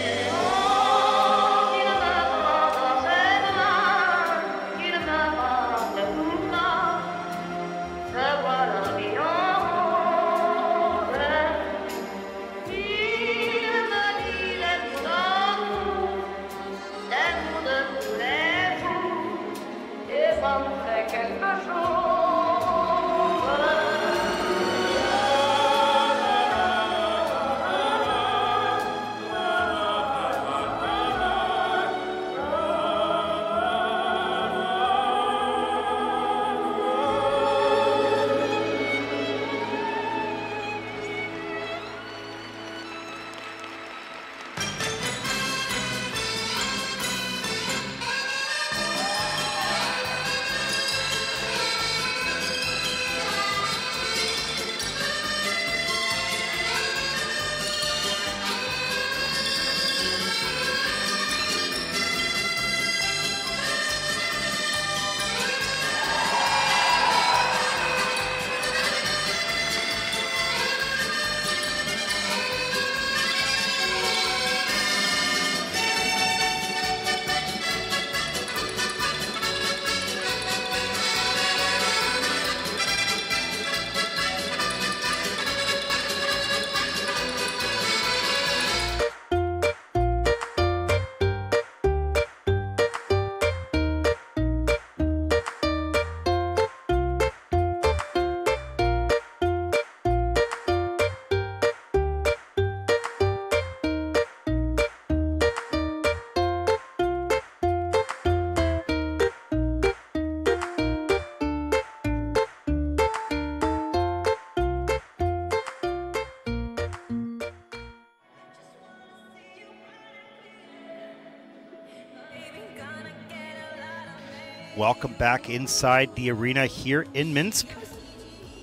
Welcome back inside the arena here in Minsk.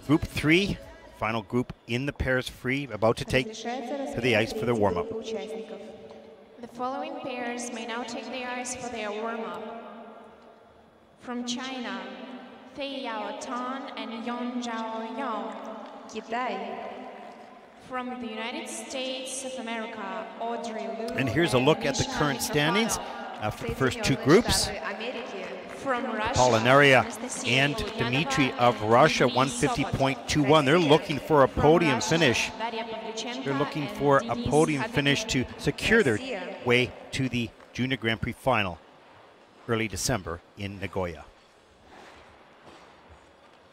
Group 3, final group in the pairs free, about to take to the ice for their warm-up. The following pairs may now take the ice for their warm-up. From China, Fei Yao Tan and Yon Zhao Yang. Китай. From the United States of America, Audrey Liu. And here's a look at the current standings after the first two groups. From Russia, Polinaria Anastasia and Polyanova Dmitry of and Russia, Dmitry 150.21. They're looking for a From podium Russia, finish. Daria Pavlyuchenko They're looking and for a Denis podium Khabibin. finish to secure their way to the Junior Grand Prix final early December in Nagoya.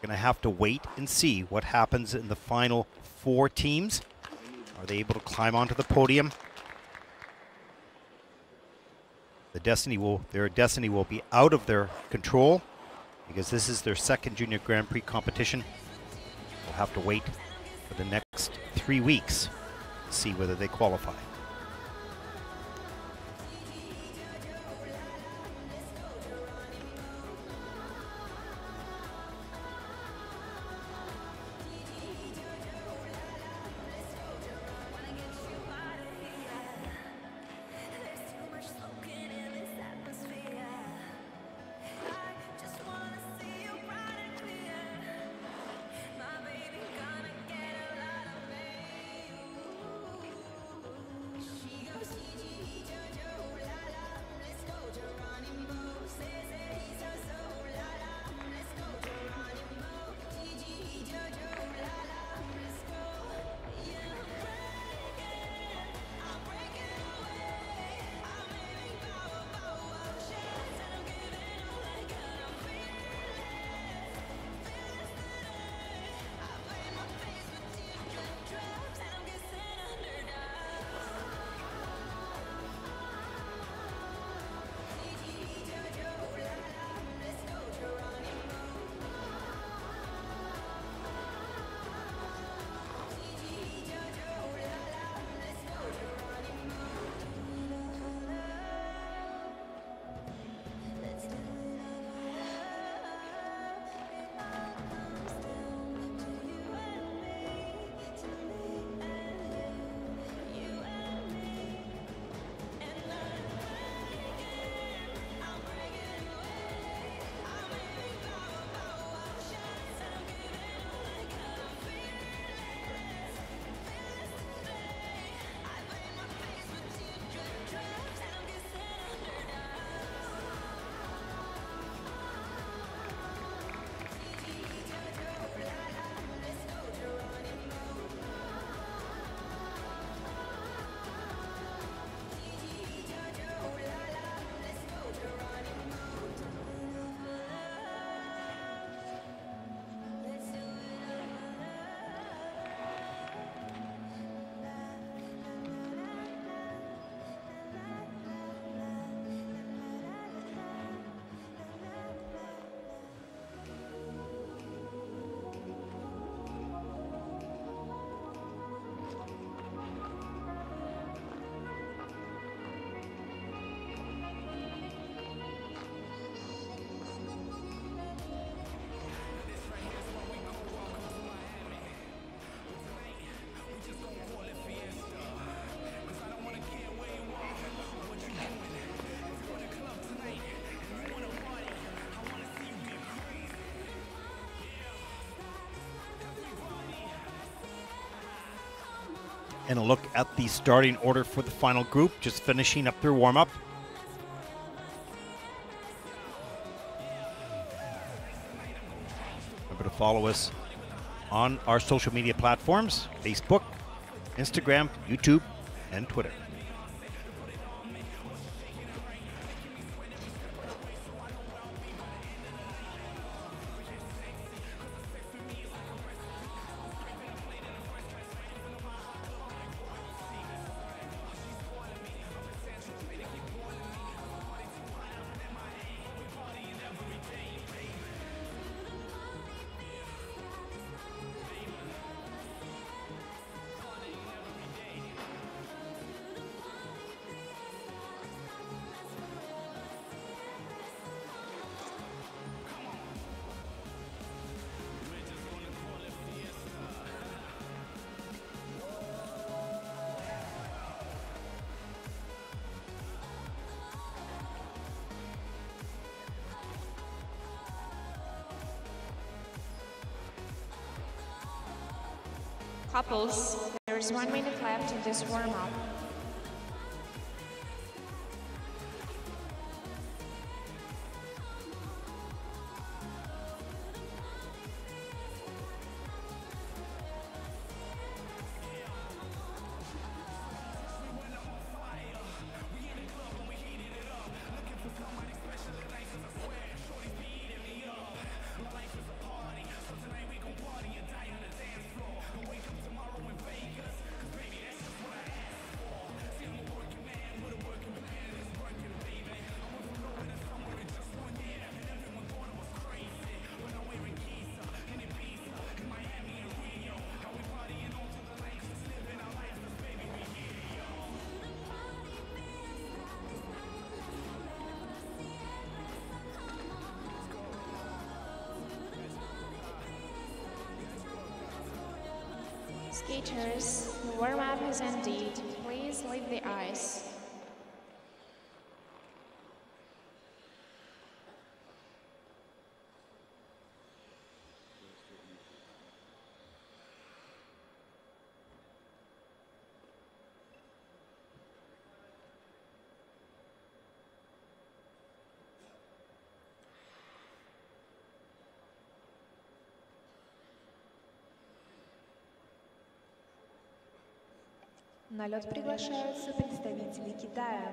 Going to have to wait and see what happens in the final 4 teams. Are they able to climb onto the podium? Their destiny will be out of their control because this is their second Junior Grand Prix competition. We'll have to wait for the next 3 weeks to see whether they qualify. And a look at the starting order for the final group, just finishing up their warm-up. Remember to follow us on our social media platforms, Facebook, Instagram, YouTube, and Twitter. Couples, there's 1 minute left in this warm-up. Skaters, the warm-up has ended. Please leave the ice. На лед приглашаются представители Китая.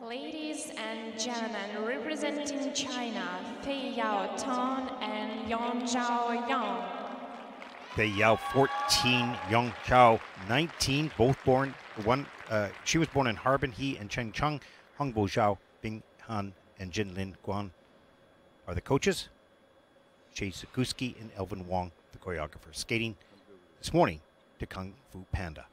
Ladies and gentlemen, representing China, Fei Yao Tan and Yang Zhao Yang. Fei Yao 14, Yang Chao 19, both born she was born in Harbin. He and Chen Cheng, Hongbo Zhao, Bing Han, and Jinlin Guan are the coaches. Shay Sukuski and Elvin Wong, the choreographers, skating this morning to Kung Fu Panda.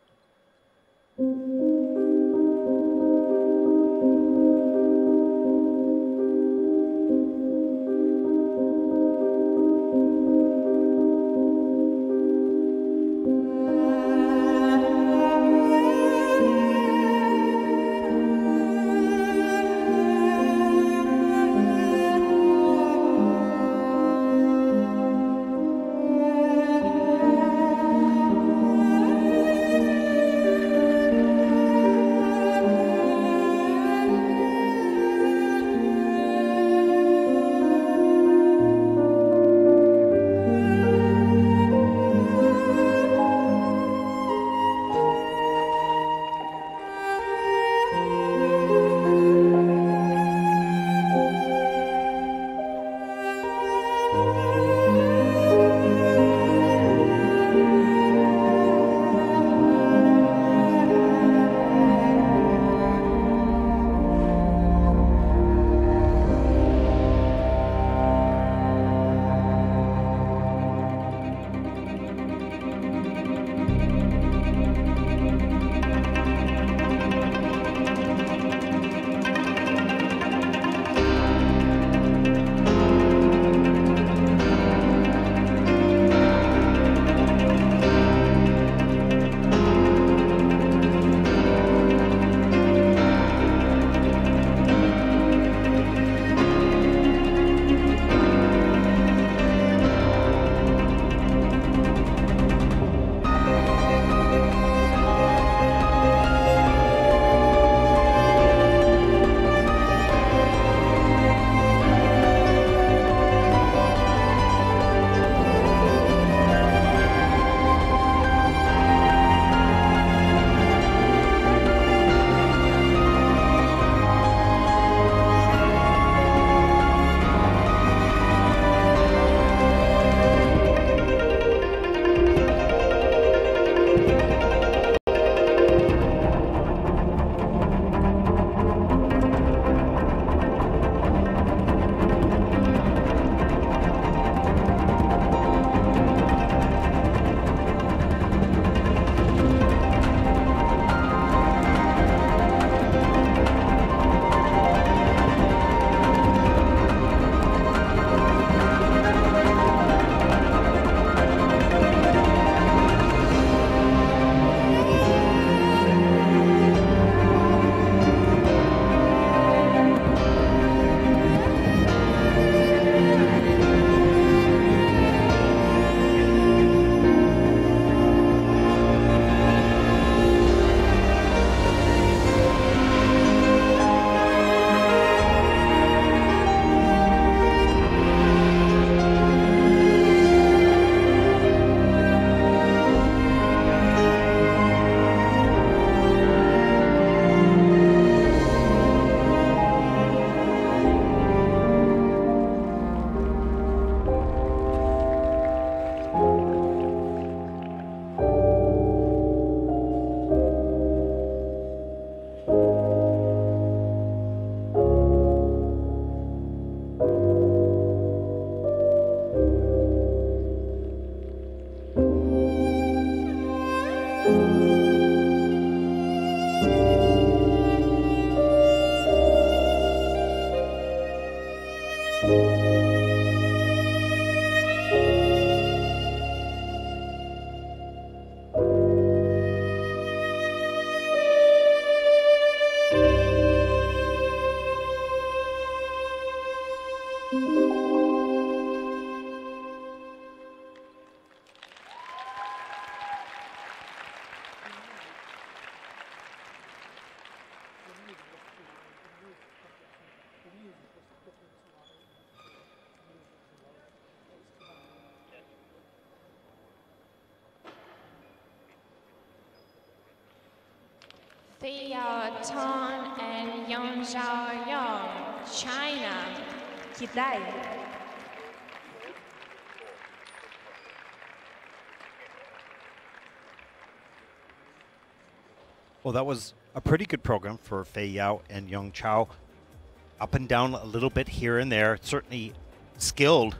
Fei Yao Tan and Yang Zhaoyong, China. Китай. Well, that was a pretty good program for Fei Yao and Young Chao. Up and down a little bit here and there. Certainly skilled,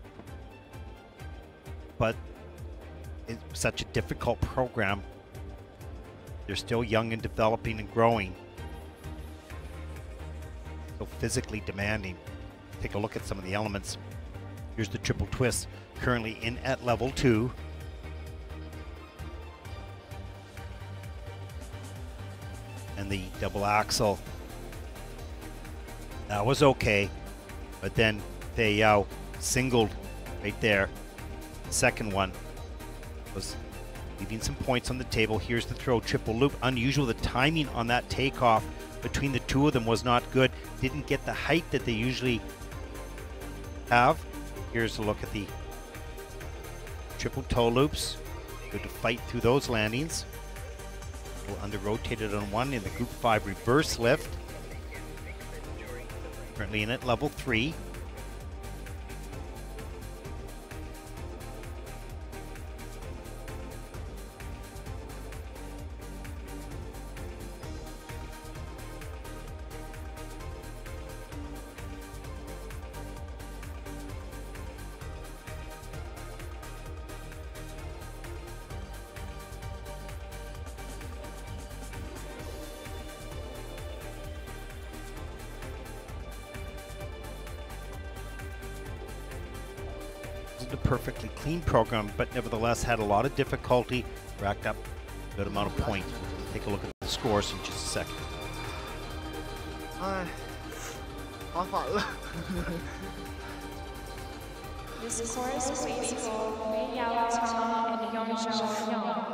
but it's such a difficult program. They're still young and developing and growing. So physically demanding. Take a look at some of the elements. Here's the triple twist, currently in at level 2. And the double axel. That was okay, but then Fei Yao singled right there. The second one was leaving some points on the table. Here's the throw, triple loop. Unusual, the timing on that takeoff between the two of them was not good. Didn't get the height that they usually have. Here's a look at the triple toe loops. Good to fight through those landings. A little under rotated on one in the group 5 reverse lift. Currently in at level 3. A perfectly clean program, but nevertheless had a lot of difficulty, racked up a good amount of points. Take a look at the scores in just a second. 哎，滑反了。 The scores please for Fei Yao Tan and Yang Zhaoyong.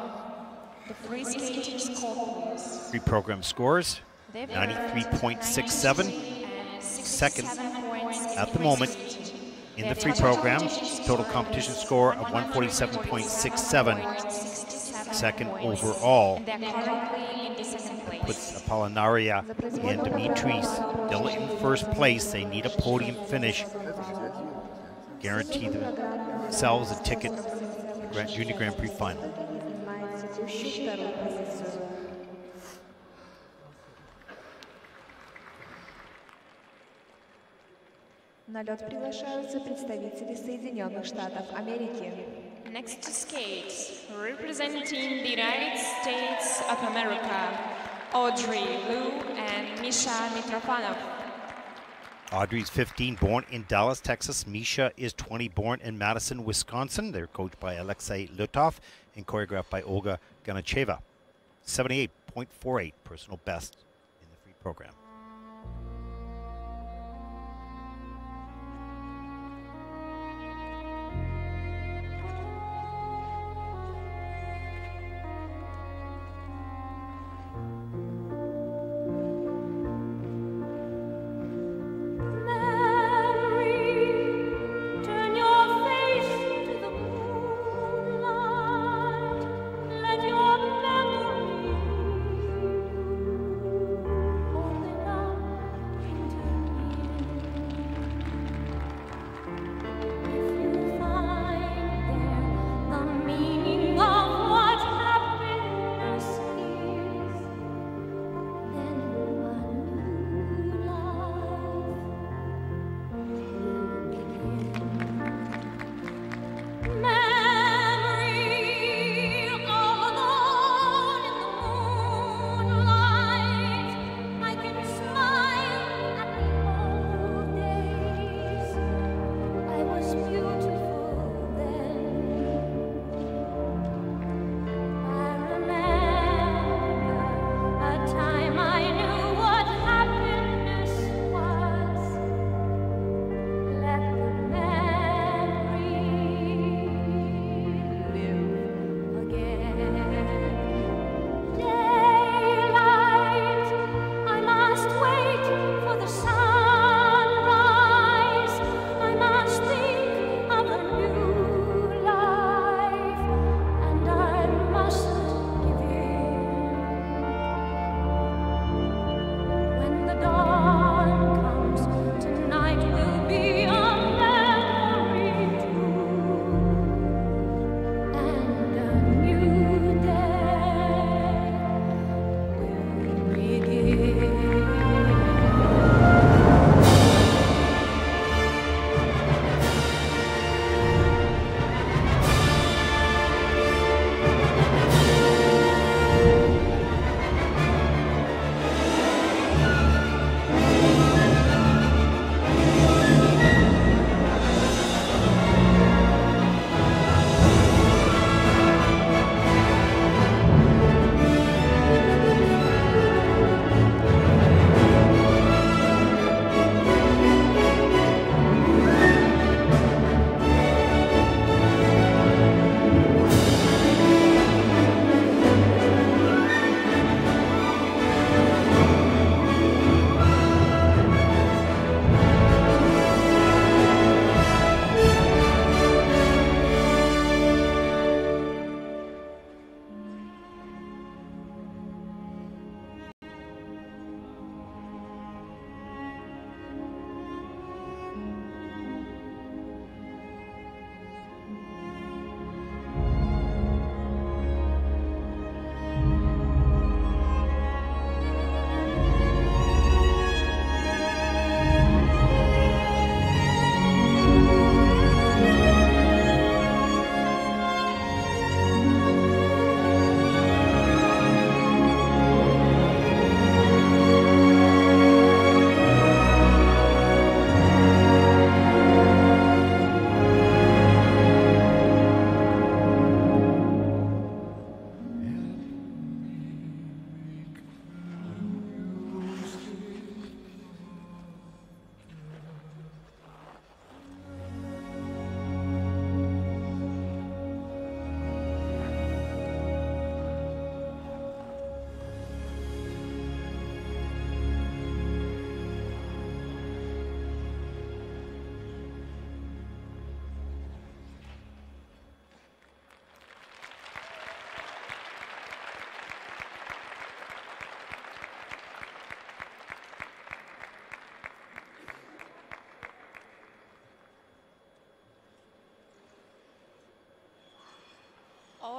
The free skating score, please. Free program scores, They've 93.67. and Second 67 points at the moment in the free program. Total competition score of 147.67. Second overall. And they're currently in the second place. Puts Apollinaria and Dimitri still in first place. They need a podium finish. Guarantee themselves a ticket to the Junior Grand Prix final. Занимает текущую вторую позицию. На лед приглашаются представители Соединенных Штатов Америки. Next to skate, representing the United States of America, Audrey Liu and Misha Mitrofanov. Audrey's 15, born in Dallas, Texas. Misha is 20, born in Madison, Wisconsin. They're coached by Alexei Lutov and choreographed by Olga Ganacheva. 78.48 personal best in the free program.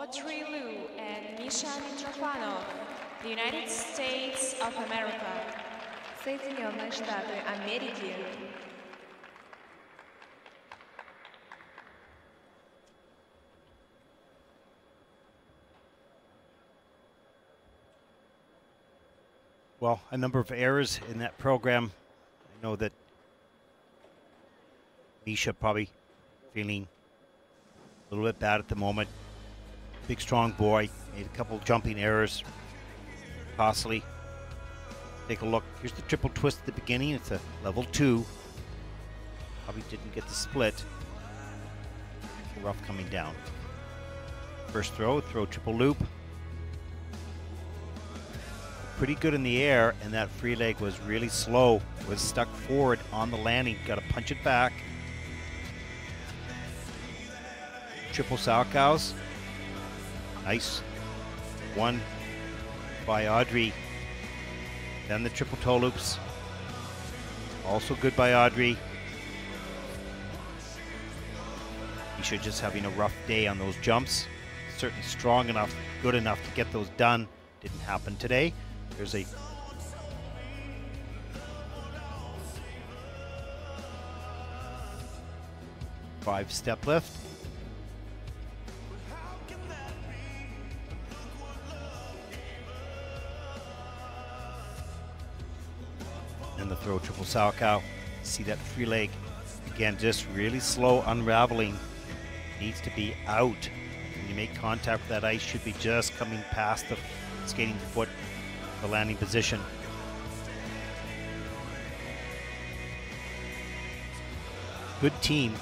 Audrey Liu and Misha Mitrofanov, the United States of America. Соединенные Штаты Америки. Well, a number of errors in that program. I know that Misha probably feeling a little bit bad at the moment. Big, strong boy. Made a couple jumping errors. Costly. Take a look. Here's the triple twist at the beginning. It's a level 2. Probably didn't get the split. Rough coming down. First throw triple loop. Pretty good in the air, and that free leg was really slow. Was stuck forward on the landing. Got to punch it back. Triple Salchows. Nice one by Audrey. Then the triple toe loops. Also good by Audrey. Misha just having a rough day on those jumps. Certainly strong enough, good enough to get those done. Didn't happen today. There's a five-step lift. And the throw triple Salchow. See that free leg again, just really slow unraveling. Needs to be out. When you make contact with that ice, should be just coming past the skating foot, the landing position. Good team,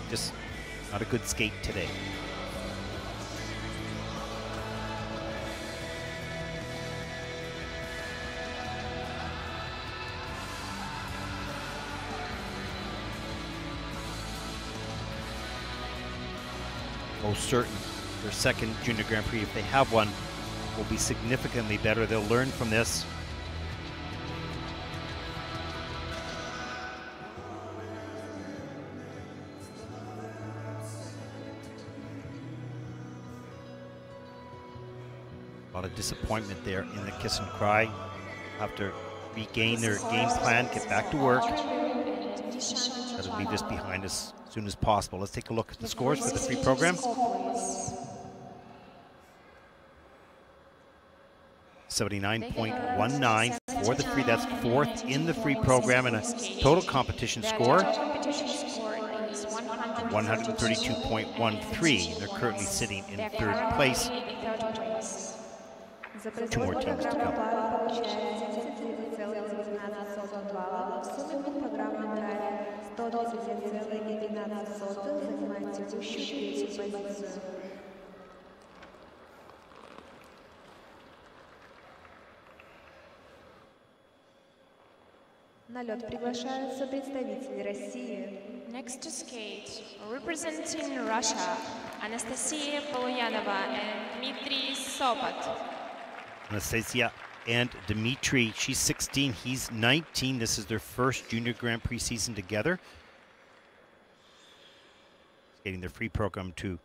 just not a good skate today. Most certain their second Junior Grand Prix, if they have one, will be significantly better. They'll learn from this. A lot of disappointment there in the kiss and cry. Have to regain their game plan, get back to work. Gotta leave this behind us as soon as possible. Let's take a look at the scores for the free program. 79.19 for the free. That's fourth in the free program, and a total competition score of 132.13. They're currently sitting in third place. Two more teams to come. На лед приглашаются представители России. Next to skate, representing Russia, Anastasia Poloyanova and Dmitry Sopat. Anastasia and Dmitry, she's 16, he's 19. This is their first Junior Grand Prix season together. Skating their free program to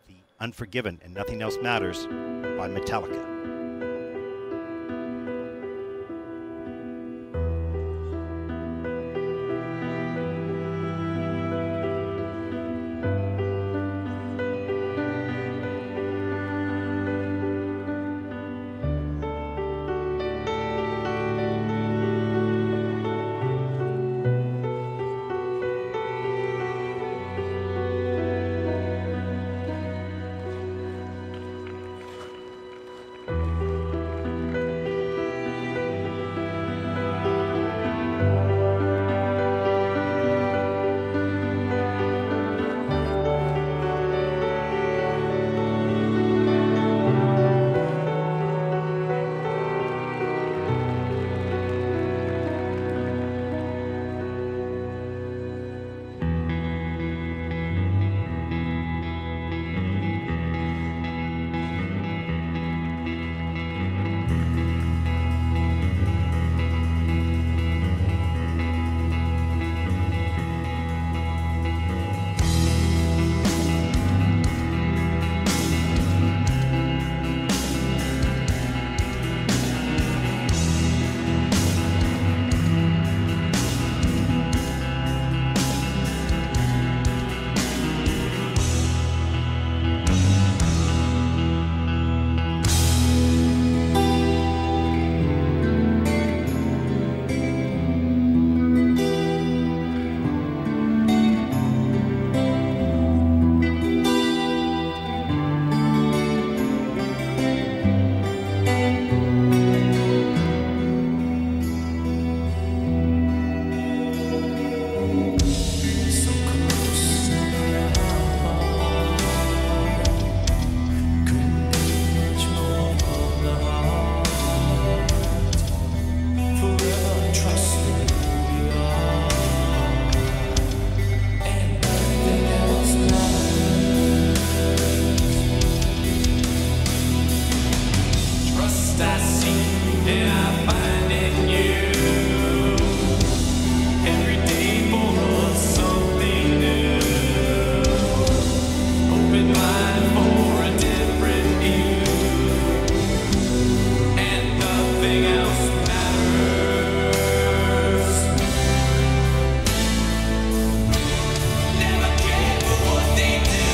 the Unforgiven and Nothing Else Matters by Metallica. and I find in you every day for something new. Open mind for a different view, and nothing else matters. Never care for what they do.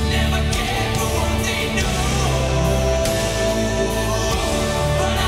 Never care for what they know. But I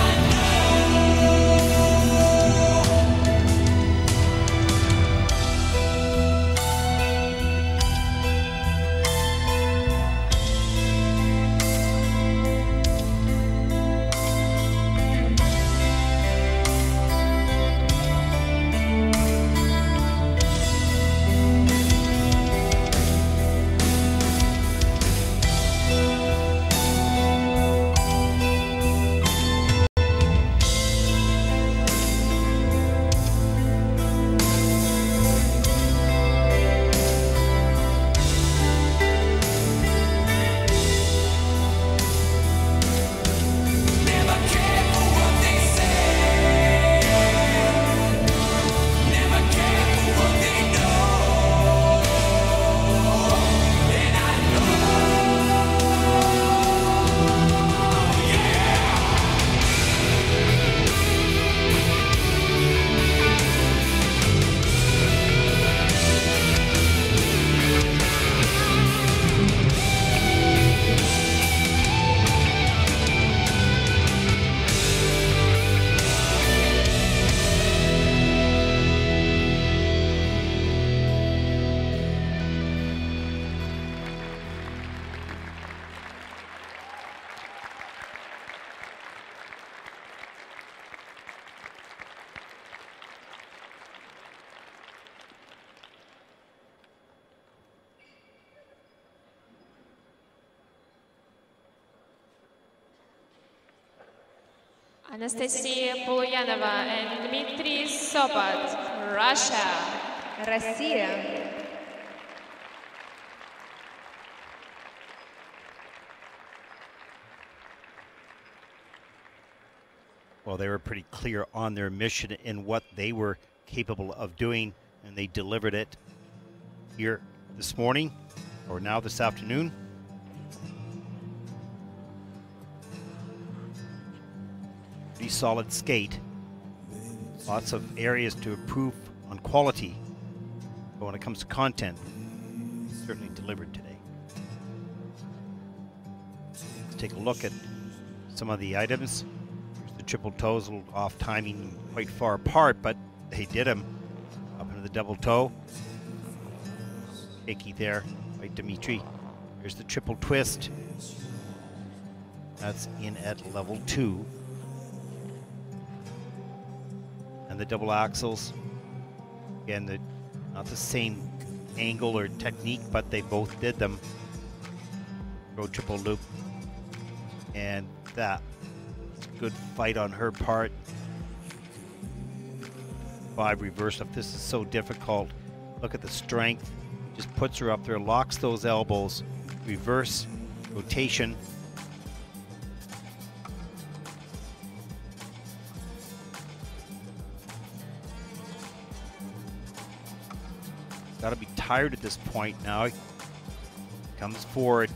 never care for what they say. Never care for what they know. And I Anastasia Poluyanova and Dmitry Sobat, Russia. Россия. Well, they were pretty clear on their mission and what they were capable of doing, and they delivered it here this morning, or now this afternoon. Pretty solid skate. Lots of areas to improve on quality, but when it comes to content, certainly delivered today. Let's take a look at some of the items. Here's the triple toes, a little off timing, quite far apart, but they did them. Up into the double toe. Shaky there by Dmitry. Here's the triple twist. That's in at level 2. And the double axles. Again, not the same angle or technique, but they both did them. Throw triple loop. And that. Good fight on her part. 5 reverse up. This is so difficult. Look at the strength. Just puts her up there, locks those elbows. Reverse, rotation. Got to be tired at this point now. Comes forward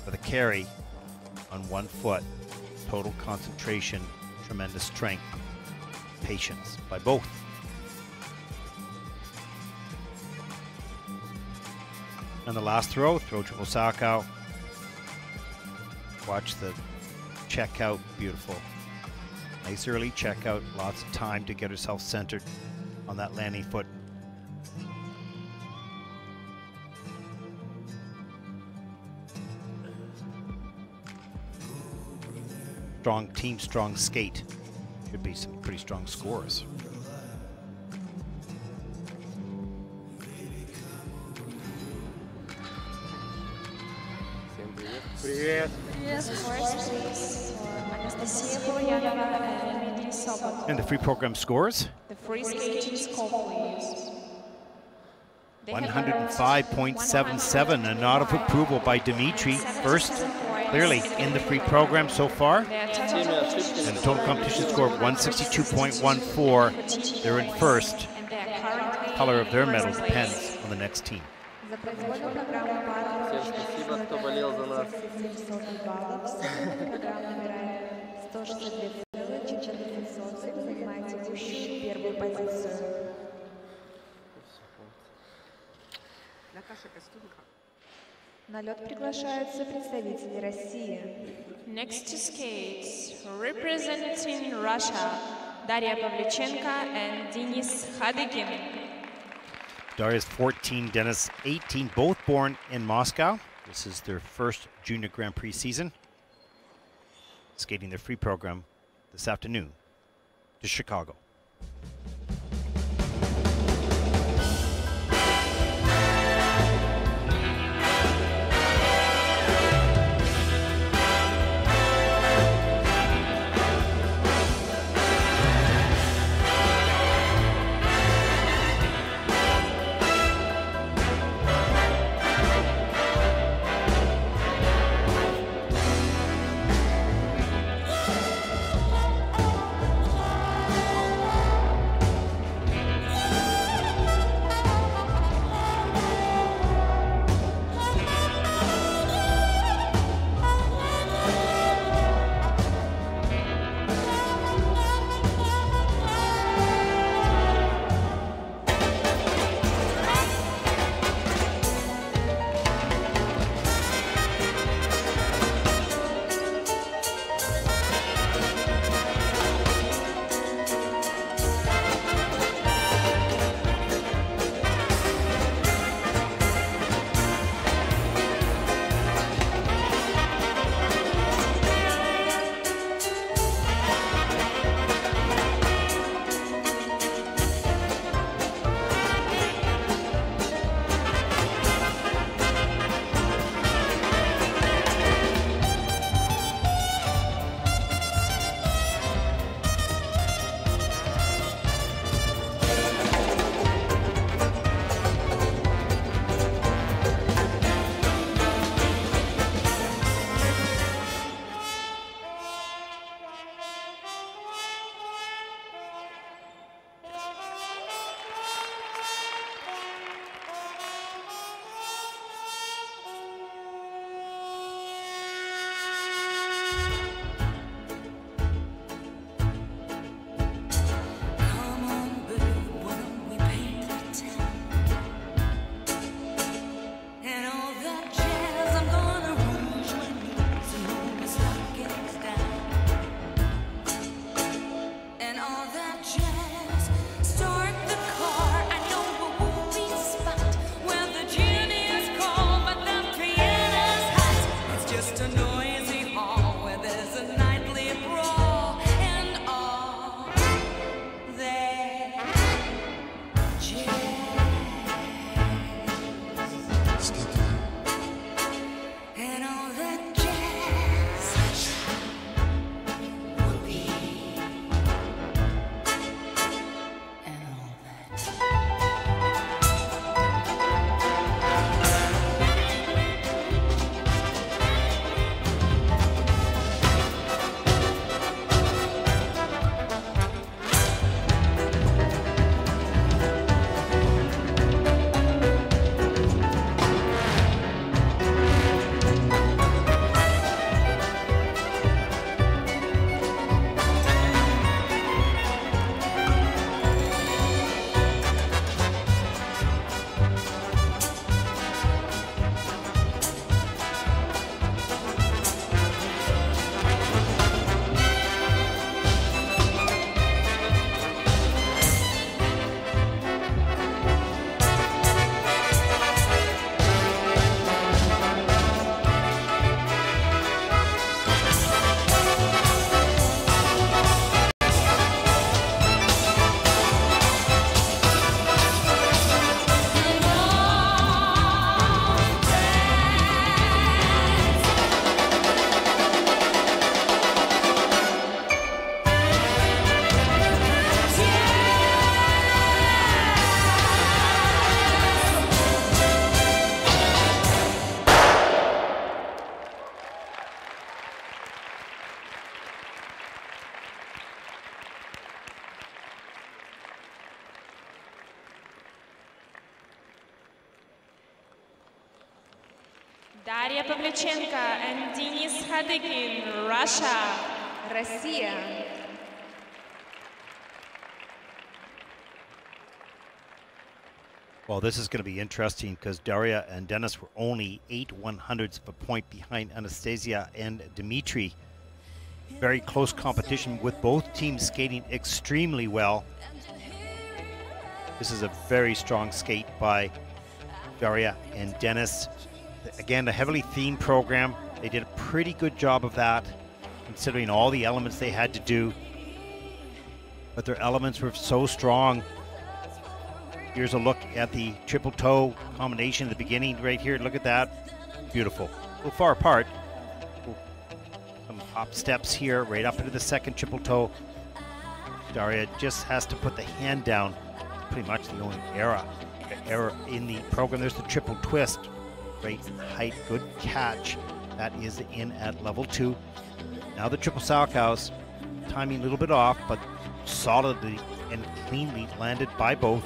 with a carry on one foot. Total concentration, tremendous strength, patience by both. And the last throw triple Sakau. Watch the check out, beautiful. Nice early check out, lots of time to get herself centered on that landing foot. Strong team, strong skate. Should be some pretty strong scores. Привет. Scores, please, for Anastasia Poluyanova and Dmitry Sobat. And the free program scores? The free skating score, please. 105.77, a nod of approval by Dmitry. First clearly in the Prix program so far. Their total And the total competition score of 162.14. They're in first. and they are currently Color of their in medal first place. depends on the next team. За производную программу пара Всем спасибо, кто болел за нас. 700 баллов. Программа набирает 162,14. Занимает текущую первую позицию. На лед приглашаются представители России. Next to skate, representing Russia, Daria Pavlichenko and Denis Khadygin. Daria's 14, Denis 18, both born in Moscow. This is their first Junior Grand Prix season. Skating their free program this afternoon to Chicago. Daria Pavlichenko and Denis Khadikin, Russia. Россия. Well, this is going to be interesting because Daria and Denis were only 8/100ths of a point behind Anastasia and Dmitry. Very close competition with both teams skating extremely well. This is a very strong skate by Daria and Denis. Again, a heavily themed program. They did a pretty good job of that, considering all the elements they had to do. But their elements were so strong. Here's a look at the triple toe combination at the beginning right here. Look at that. Beautiful. A little far apart. Some hop steps here right up into the second triple toe. Daria just has to put the hand down. Pretty much the only error in the program. There's the triple twist. Great height, good catch. That is in at level 2. Now the triple Salchows. Timing a little bit off, but solidly and cleanly landed by both.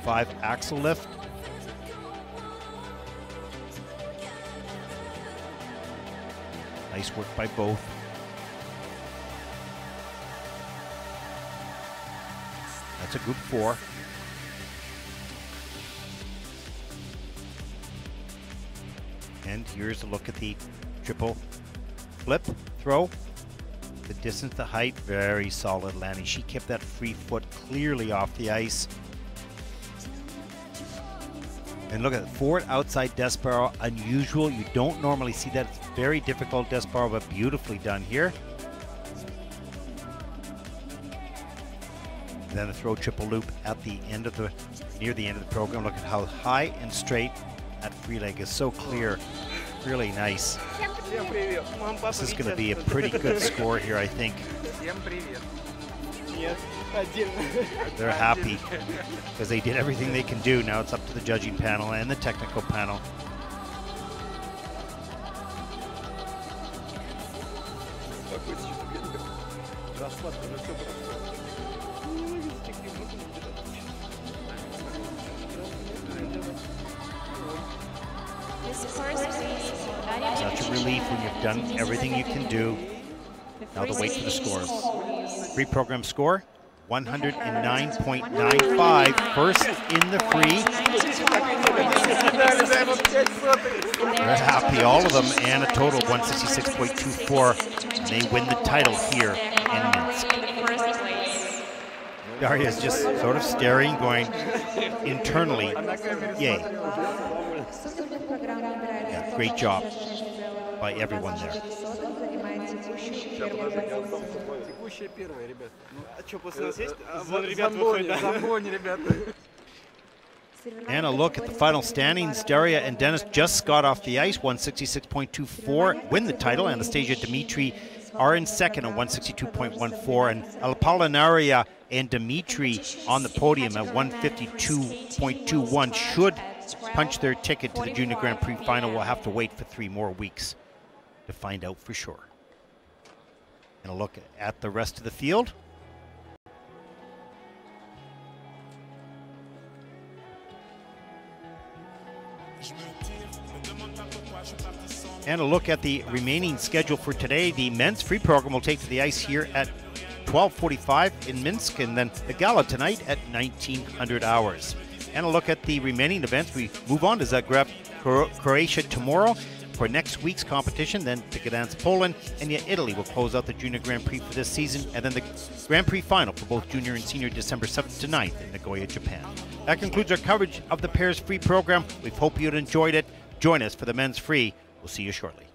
5 axle lift. Nice work by both. That's a good 4. And here's a look at the triple flip throw. The distance, the height, very solid landing. She kept that free foot clearly off the ice. And look at it, forward outside death barrel, unusual. You don't normally see that. It's very difficult death barrel, but beautifully done here. And then a throw triple loop at the end of the, near the end of the program. Look at how high and straight that free leg is, so clear, really nice. This is going to be a pretty good score here, I think. They're happy because they did everything they can do. Now it's up to the judging panel and the technical panel. Such a relief when you've done everything you can do. Now the wait for the scores. Free program score, 109.95. First in the free. They're happy, all of them, and a total of 166.24. They win the title here in Minsk. Daria is just sort of staring, going internally, yay. Yeah, great job by everyone there. And a look at the final standings. Daria and Denis just got off the ice, 166.24, win the title. Anastasia, Dmitry are in second at 162.14, and Apollinaria and Dmitry on the podium at 152.21 should punch their ticket to the Junior Grand Prix final. We'll have to wait for 3 more weeks to find out for sure. And a look at the rest of the field. And a look at the remaining schedule for today. The men's free program will take to the ice here at 12:45 in Minsk, and then the gala tonight at 1900 hours. And a look at the remaining events. We move on to Zagreb, Croatia tomorrow for next week's competition, then to Gdansk, Poland, and yet Italy will close out the Junior Grand Prix for this season, and then the Grand Prix final for both junior and senior December 7th to 9th in Nagoya, Japan. That concludes our coverage of the pairs free program. We hope you enjoyed it. Join us for the men's free. We'll see you shortly.